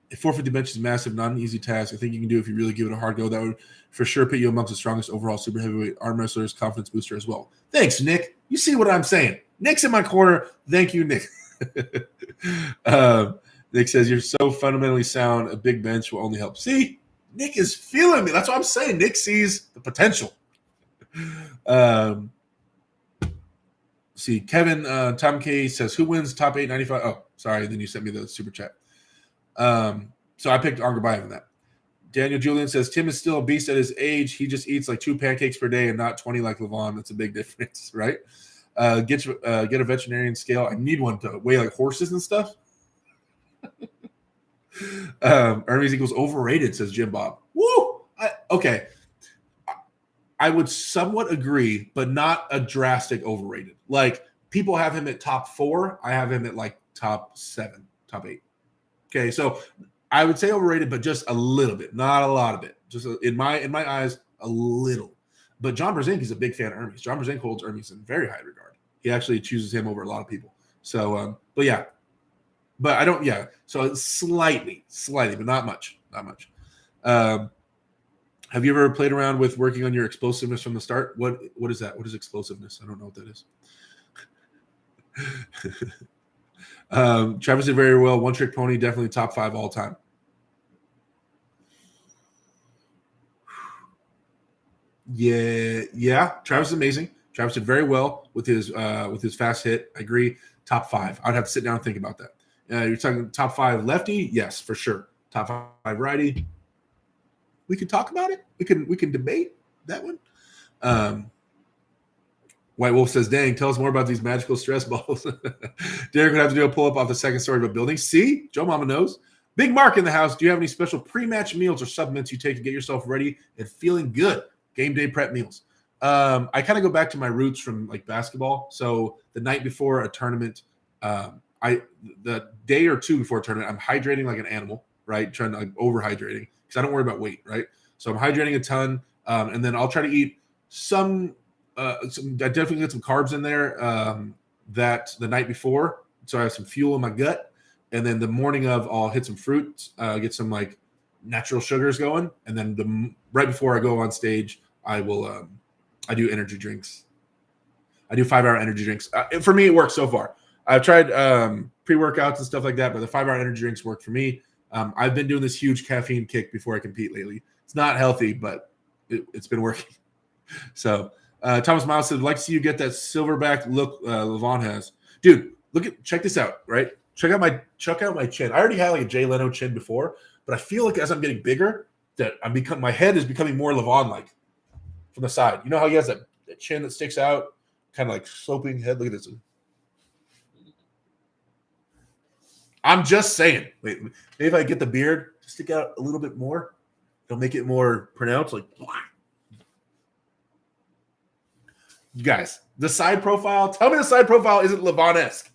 If 450 bench is massive, not an easy task. I think you can do if you really give it a hard go. That would for sure put you amongst the strongest overall super heavyweight arm wrestlers, confidence booster as well. Thanks, Nick. You see what I'm saying? Nick's in my corner. Thank you, Nick. Nick says you're so fundamentally sound. A big bench will only help. See, Nick is feeling me. That's what I'm saying. Nick sees the potential. See, Kevin Tom K says, who wins top 895? Oh, sorry. Then you sent me the super chat. So I picked Angerbayev in that. Daniel Julian says, Tim is still a beast at his age. He just eats like 2 pancakes per day and not 20 like Levon. That's a big difference, right? Get a veterinarian scale. I need one to weigh like horses and stuff. Hermes equals overrated, says Jim Bob. Woo! Okay. I would somewhat agree, but not a drastic overrated. Like people have him at top 4. I have him at like top 7, top 8. Okay, so I would say overrated, but just a little bit, not a lot of it. Just in my eyes, a little. But John Brzezinski is a big fan of Hermes. John Brzezinski holds Hermes in very high regard. He actually chooses him over a lot of people. So, but yeah. But I don't, yeah. So slightly, but not much. Have you ever played around with working on your explosiveness from the start? What is that? What is explosiveness? I don't know what that is. Travis did very well. One trick pony, definitely top 5 all time. Yeah. Travis is amazing. Travis did very well with his fast hit. I agree. Top 5. I'd have to sit down and think about that. You're talking top 5 lefty? Yes, for sure. Top 5 righty. We could talk about it. We can debate that one. White Wolf says, dang, tell us more about these magical stress balls. Derek would have to do a pull-up off the second story of a building. See? Joe Mama knows. Big Mark in the house. Do you have any special pre-match meals or supplements you take to get yourself ready and feeling good? Game day prep meals. I kind of go back to my roots from like basketball. So the night before a tournament, the day or two before a tournament, I'm hydrating like an animal, right? Trying to like over-hydrating because I don't worry about weight, right? So I'm hydrating a ton, and then I'll try to eat some I definitely get some carbs in there that the night before, so I have some fuel in my gut, and then the morning of I'll hit some fruit, get some like natural sugars going, and then right before I go on stage, I will I do energy drinks. I do 5-hour energy drinks. For me, it works so far. I've tried pre-workouts and stuff like that, but the 5-hour energy drinks work for me. I've been doing this huge caffeine kick before I compete lately. It's not healthy, but it's been working. So Thomas Miles said, "Like to see you get that silverback look Levon has, dude. Check this out, right? Check out my chin. I already had like a Jay Leno chin before, but I feel like as I'm getting bigger, that my head is becoming more Levon like from the side. You know how he has that chin that sticks out, kind of like sloping head. Look at this. I'm just saying. Wait, maybe if I get the beard to stick out a little bit more, it'll make it more pronounced. Like, you guys, the side profile. Tell me the side profile isn't Levon-esque.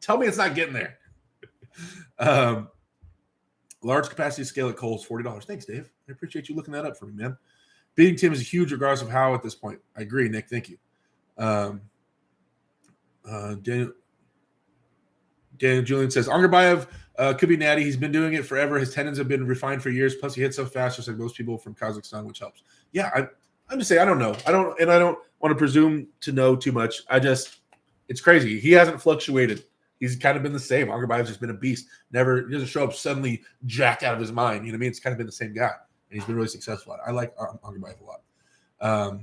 Tell me it's not getting there. Large capacity scale at Kohl's, $40. Thanks, Dave. I appreciate you looking that up for me, man. Beating Tim is huge regardless of how at this point. I agree, Nick. Thank you. Daniel Julian says, Angerbayev could be natty. He's been doing it forever. His tendons have been refined for years. Plus, he hits so fast, just like most people from Kazakhstan, which helps. Yeah, I'm just saying, I don't know. I don't want to presume to know too much. It's crazy. He hasn't fluctuated. He's kind of been the same. Angerbayev's just been a beast. He doesn't show up suddenly jacked out of his mind. You know what I mean? It's kind of been the same guy. And he's been really successful at it. I like Angerbayev a lot.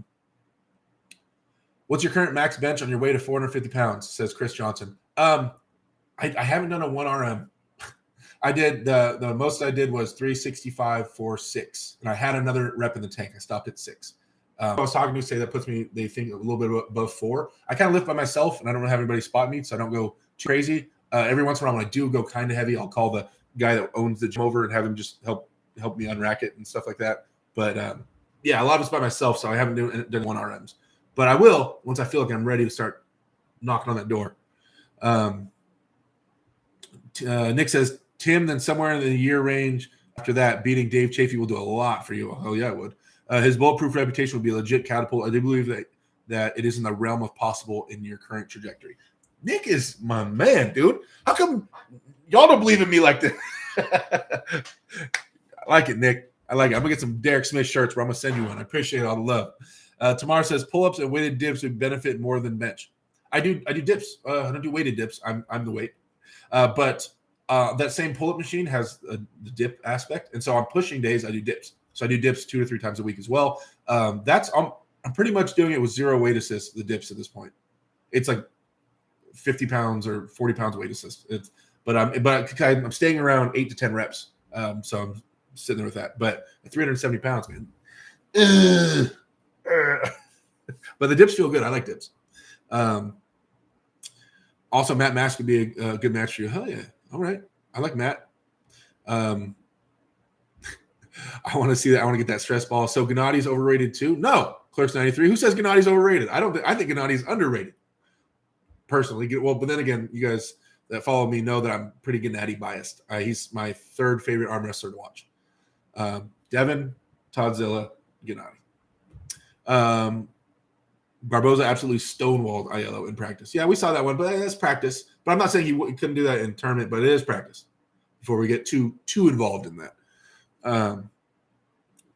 What's your current max bench on your way to 450 pounds, says Chris Johnson. I haven't done a 1RM. I did the most I did was 365 for 6. And I had another rep in the tank. I stopped at 6. I was talking to say that puts me, they think, a little bit above 4. I kind of lift by myself, and I don't have anybody spot me, so I don't go too crazy. Every once in a while, when I do go kind of heavy, I'll call the guy that owns the gym over and have him just help me unrack it and stuff like that. But yeah, a lot of it's by myself, so I haven't done 1RMs. But I will once I feel like I'm ready to start knocking on that door. Nick says, Tim, then somewhere in the year range after that, beating Dave Chafee will do a lot for you. Oh, yeah, it would. His bulletproof reputation will be a legit catapult. I do believe that it is in the realm of possible in your current trajectory. Nick is my man, dude. How come y'all don't believe in me like this? I like it, Nick. I like it. I'm going to get some Derek Smith shirts where I'm going to send you one. I appreciate all the love. Tamar says, pull-ups and weighted dips would benefit more than bench. I do dips. I don't do weighted dips. I'm the weight. But that same pull-up machine has the dip aspect. And so on pushing days, I do dips. So I do dips 2 to 3 times a week as well. I'm pretty much doing it with 0 weight assist, the dips at this point. It's like 50 pounds or 40 pounds weight assist. But I'm staying around 8 to 10 reps. So I'm sitting there with that. But at 370 pounds, man. But the dips feel good. I like dips. Also, Matt Mask would be a good match for you. Hell yeah. All right. I like Matt. I want to see that. I want to get that stress ball. So Gennadi's overrated too? No. Clerks 93. Who says Gennadi's overrated? I think Gennadi's underrated. Personally. But then again, you guys that follow me know that I'm pretty Gennady biased. He's my 3rd favorite arm wrestler to watch. Devin, Toddzilla, Gennady. Barboza absolutely stonewalled Aiello in practice. Yeah, we saw that one, but that's practice. But I'm not saying he couldn't do that in tournament, but it is practice before we get too involved in that.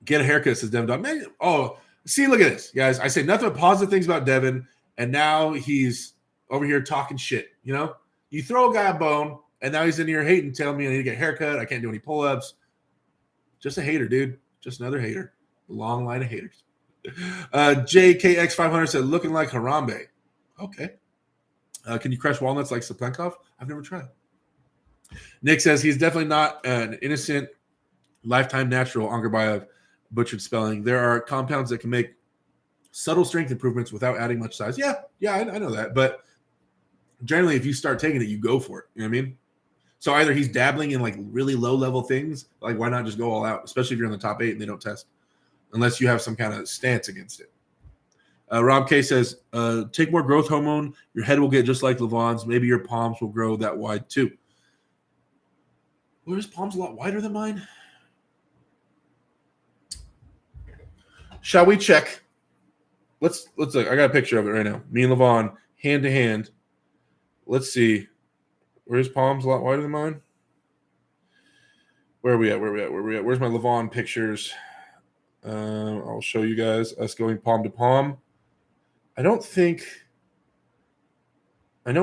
Get a haircut, says Devin Dog. Man, see, look at this, guys. I say nothing but positive things about Devin, and now he's over here talking shit. You know, you throw a guy a bone, and now he's in here hating, telling me I need to get a haircut. I can't do any pull-ups. Just a hater, dude. Just another hater. A long line of haters. JKX500 said, looking like Harambe. Okay. Can you crush walnuts like Saplenkov? I've never tried. Nick says he's definitely not an innocent lifetime natural. Angerbayev, butchered spelling. There are compounds that can make subtle strength improvements without adding much size. Yeah, I know that. But generally, if you start taking it, you go for it. You know what I mean? So either he's dabbling in like really low level things, like why not just go all out, especially if you're in the top 8 and they don't test, unless you have some kind of stance against it. Rob K says, take more growth hormone. Your head will get just like Levon's. Maybe your palms will grow that wide too. Well, his palms a lot wider than mine. Shall we check? Let's look. I got a picture of it right now. Me and Levon, hand to hand. Let's see. Were his palms a lot wider than mine? Where are we at? Where's my Levon pictures? I'll show you guys us going palm to palm. I know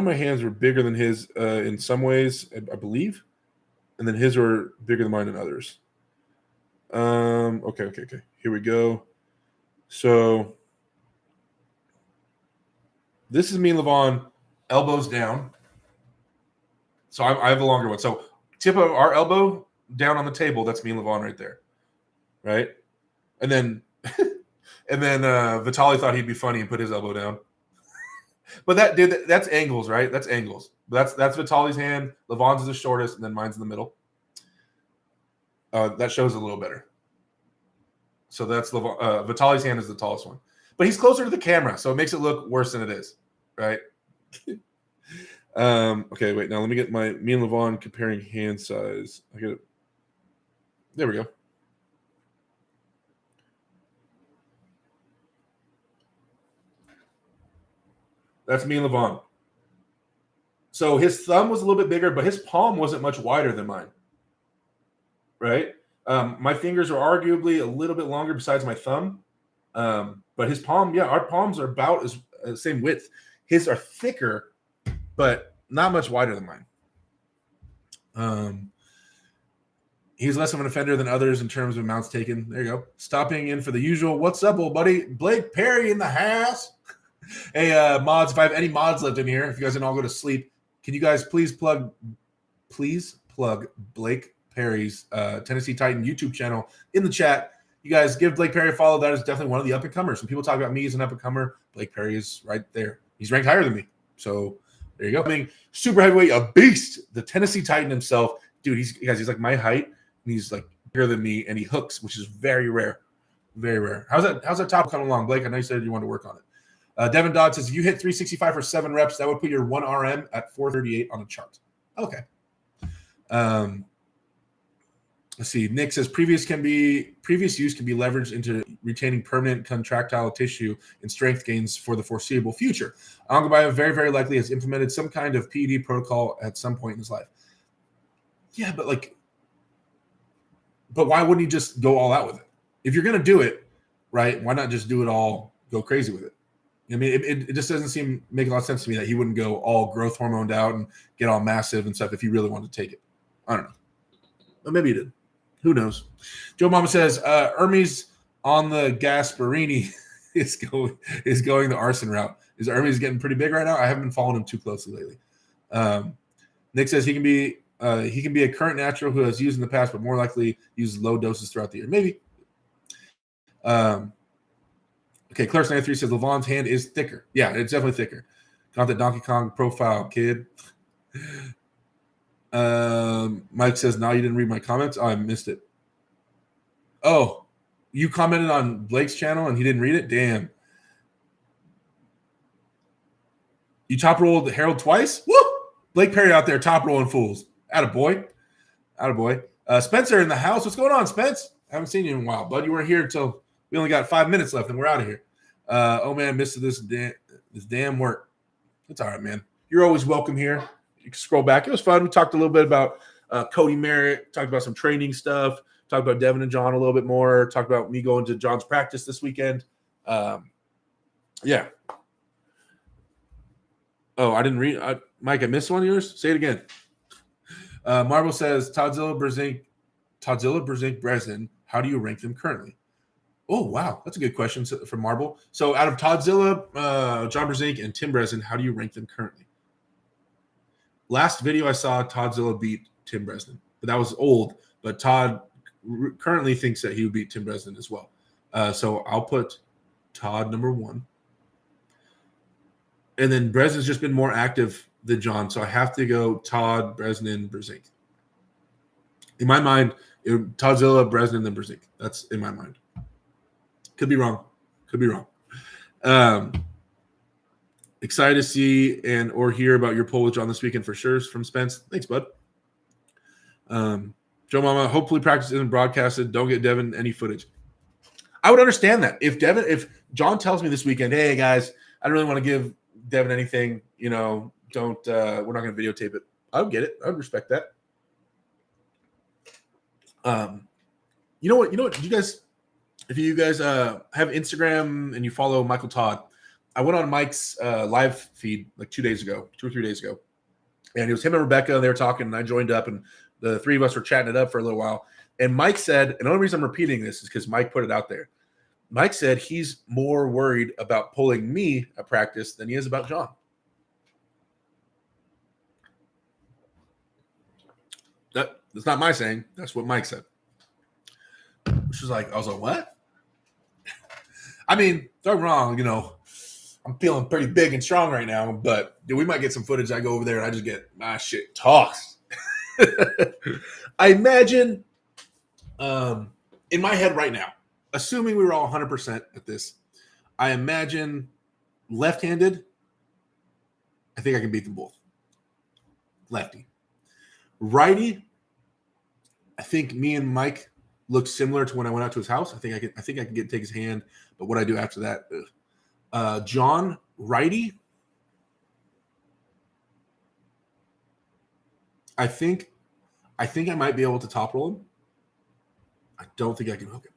my hands were bigger than his in some ways, I believe. And then his were bigger than mine in others. Okay. Here we go. So this is me and Levon, elbows down. So I have a longer one. So tip of our elbow down on the table. That's me and Levon right there, right? And then Vitaly thought he'd be funny and put his elbow down. But that's angles, right? That's angles. That's Vitaly's hand. Levon's is the shortest, and then mine's in the middle. That shows a little better. So that's Vitaly's hand is the tallest one, but he's closer to the camera, so it makes it look worse than it is, right? Okay, wait. Now let me get me and Levon comparing hand size. I get it. There we go. That's me and Levon. So his thumb was a little bit bigger, but his palm wasn't much wider than mine, right? My fingers are arguably a little bit longer besides my thumb, but his palm, yeah, our palms are about as same width. His are thicker, but not much wider than mine. He's less of an offender than others in terms of amounts taken. There you go. Stopping in for the usual. What's up, old buddy? Blake Perry in the house. Hey, mods, if I have any mods left in here, if you guys didn't all go to sleep, can you guys please plug Blake Perry's Tennessee Titan YouTube channel in the chat. You guys give Blake Perry a follow. That is definitely one of the up-and-comers. When people talk about me as an up-and-comer, Blake Perry is right there. He's ranked higher than me. So there you go. I mean, super heavyweight, a beast, the Tennessee Titan himself. Dude, he's like my height, and he's like bigger than me, and he hooks, which is very rare. Very rare. How's that top coming along, Blake? I know you said you wanted to work on it. Devin Dodd says, if you hit 365 for 7 reps, that would put your 1 RM at 438 on the chart. Okay. Let's see. Nick says previous use can be leveraged into retaining permanent contractile tissue and strength gains for the foreseeable future. Angabayev very, very likely has implemented some kind of PED protocol at some point in his life. Yeah, but why wouldn't he just go all out with it? If you're going to do it, right, why not just do it all, go crazy with it? I mean, it just doesn't make a lot of sense to me that he wouldn't go all growth hormoned out and get all massive and stuff if he really wanted to take it. I don't know. But maybe he did. Who knows? Joe Mama says, Hermes on the Gasparini is going the arson route. Is Hermes getting pretty big right now? I haven't been following him too closely lately. Nick says he can be a current natural who has used in the past, but more likely uses low doses throughout the year. Maybe. Okay, Clarkson93 says Levon's hand is thicker. Yeah, it's definitely thicker. Got the Donkey Kong profile, kid. Mike says, no, you didn't read my comments. Oh, I missed it. Oh, you commented on Blake's channel and he didn't read it? Damn. You top rolled Harold twice? Woo! Blake Perry out there top rolling fools. Attaboy. Spencer in the house. What's going on, Spence? I haven't seen you in a while, bud. You weren't here until we only got 5 minutes left and we're out of here. Oh, man, missed this damn work. It's all right, man. You're always welcome here. You can scroll back. It was fun. We talked a little bit about Kody Merritt, talked about some training stuff, talked about Devin and John a little bit more, talked about me going to John's practice this weekend. Yeah. Oh, I didn't read. Mike, I missed one of yours? Say it again. Marvel says, Todzilla, Brzezinski, Breslin, how do you rank them currently? Oh, wow. That's a good question from Marvel. So out of Todzilla, John Brzezinski, and Tim Breslin, how do you rank them currently? Last video I saw, Todzilla beat Tim Breslin, but that was old. But Todd currently thinks that he would beat Tim Breslin as well. So I'll put Todd number 1. And then Breslin's just been more active than John, so I have to go Todd, Breslin, Brzezinski. In my mind, Todzilla, Breslin, then Brzezinski. That's in my mind. Could be wrong. Excited to see or hear about your poll with John this weekend for sure from Spence. Thanks, bud. Joe Mama, hopefully practice isn't broadcasted. Don't get Devin any footage. I would understand that. If John tells me this weekend, hey, guys, I don't really want to give Devin anything, we're not going to videotape it. I would get it. I would respect that. You know what? You guys, if you guys have Instagram and you follow Michael Todd, I went on Mike's live feed like 2 or 3 days ago, and it was him and Rebecca. And they were talking, and I joined up, and The three of us were chatting it up for a little while. And Mike said, and the only reason I'm repeating this is because Mike put it out there. Mike said he's more worried about pulling me at practice than he is about John. That's not my saying. That's what Mike said. Which was like, I was like, what? I mean, don't wrong, I'm feeling pretty big and strong right now, but we might get some footage. I go over there and I just get my shit tossed. I imagine in my head right now, assuming we were all 100% at this, I imagine left-handed, I think I can beat them both. Lefty. Righty, I think me and Mike look similar to when I went out to his house. I think I can take his hand, but what I do after that, John, righty, I think I might be able to top roll him. I don't think I can hook him.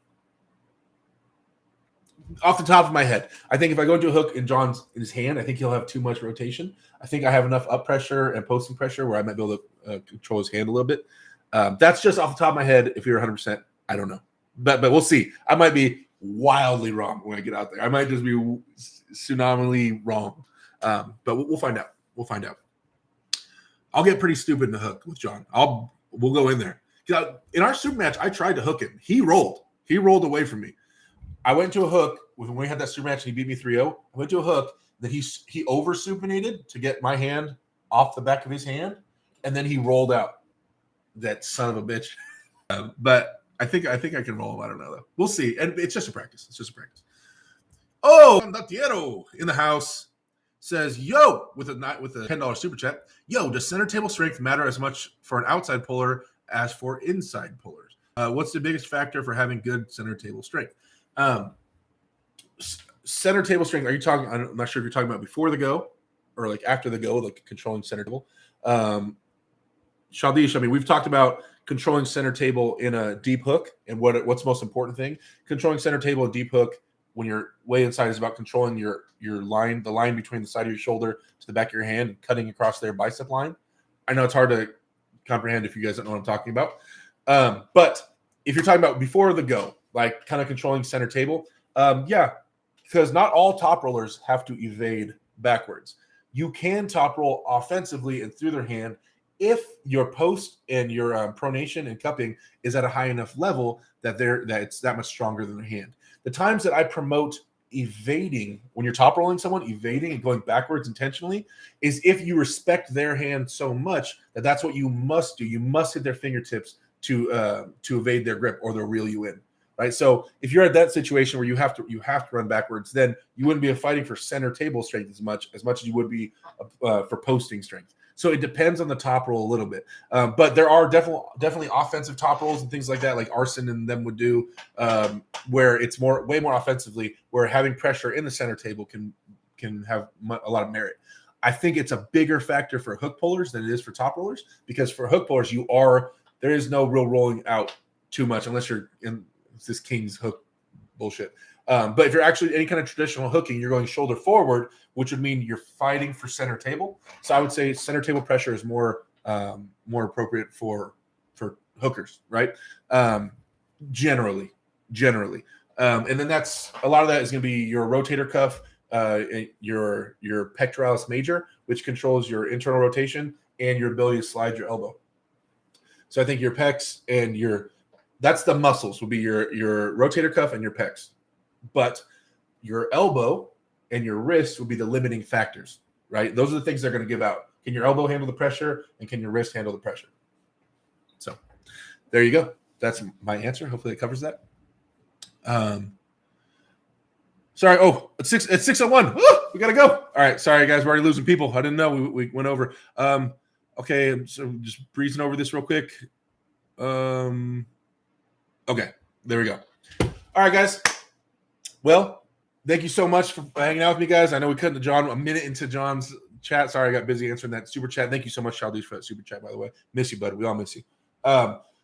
Off the top of my head, I think if I go into a hook in his hand, I think he'll have too much rotation. I think I have enough up pressure and posting pressure where I might be able to control his hand a little bit. That's just off the top of my head. If you're 100%, I don't know. But we'll see. I might be wildly wrong when I get out there. I might just be tsunami wrong. But we'll find out. We'll find out. I'll get pretty stupid in the hook with John. We'll go in there. In our super match, I tried to hook him. He rolled. He rolled away from me. I went to a hook when we had that super match and he beat me 3-0. I went to a hook that he over supinated to get my hand off the back of his hand, and then he rolled out. That son of a bitch. But I think I can roll him. I don't know though. We'll see. And it's just a practice. It's just a practice. Oh, Datiero in the house says, "Yo," with a $10 super chat. "Yo, does center table strength matter as much for an outside puller as for inside pullers? What's the biggest factor for having good center table strength?" Center table strength. Are you talking? I'm not sure if you're talking about before the go or like after the go, like controlling center table. Shaldish, I mean, we've talked about controlling center table in a deep hook and what's the most important thing. Controlling center table and deep hook when you're way inside is about controlling your line, the line between the side of your shoulder to the back of your hand and cutting across their bicep line. I know it's hard to comprehend if you guys don't know what I'm talking about. But if you're talking about before the go, like kind of controlling center table, yeah, because not all top rollers have to evade backwards. You can top roll offensively and through their hand if your post and your pronation and cupping is at a high enough level that it's that much stronger than their hand. The times that I promote evading, when you're top rolling someone, evading and going backwards intentionally, is if you respect their hand so much that that's what you must do. You must hit their fingertips to evade their grip, or they'll reel you in. Right. So if you're at that situation where you have to run backwards, then you wouldn't be fighting for center table strength as much as you would be for posting strength. So it depends on the top roll a little bit. But there are definitely offensive top rolls and things like that, like Arson and them would do, where it's way more offensively, where having pressure in the center table can have a lot of merit. I think it's a bigger factor for hook pullers than it is for top rollers, because for hook pullers, there is no real rolling out too much unless you're in this King's hook bullshit. But if you're actually any kind of traditional hooking, you're going shoulder forward, which would mean you're fighting for center table. So I would say center table pressure is more appropriate for hookers, right? Generally. And then that's a lot of that is going to be your rotator cuff, your pectoralis major, which controls your internal rotation and your ability to slide your elbow. So I think your pecs and that's the muscles will be your rotator cuff and your pecs. But your elbow and your wrist will be the limiting factors, right? Those are the things they're going to give out. Can your elbow handle the pressure, and can your wrist handle the pressure? So there you go. That's my answer. Hopefully it covers that. Sorry. Oh, it's 6:01. We got to go. All right. Sorry, guys. We're already losing people. I didn't know we went over. Okay. So just breezing over this real quick. Okay. There we go. All right, guys. Well, thank you so much for hanging out with me, guys. I know we cut a minute into John's chat. Sorry, I got busy answering that super chat. Thank you so much, Chaldish, for that super chat, by the way. Miss you, buddy. We all miss you.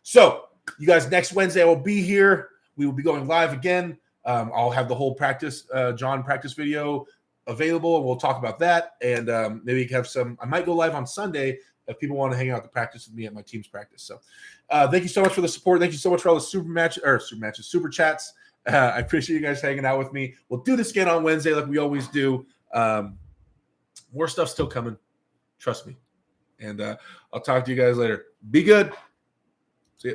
So you guys, next Wednesday I will be here. We will be going live again. I'll have the whole John practice video available, and we'll talk about that. And maybe have I might go live on Sunday if people want to hang out to practice with me at my team's practice. So thank you so much for the support. Thank you so much for all the super chats. I appreciate you guys hanging out with me. We'll do this again on Wednesday like we always do. More stuff still coming. Trust me. And I'll talk to you guys later. Be good. See ya.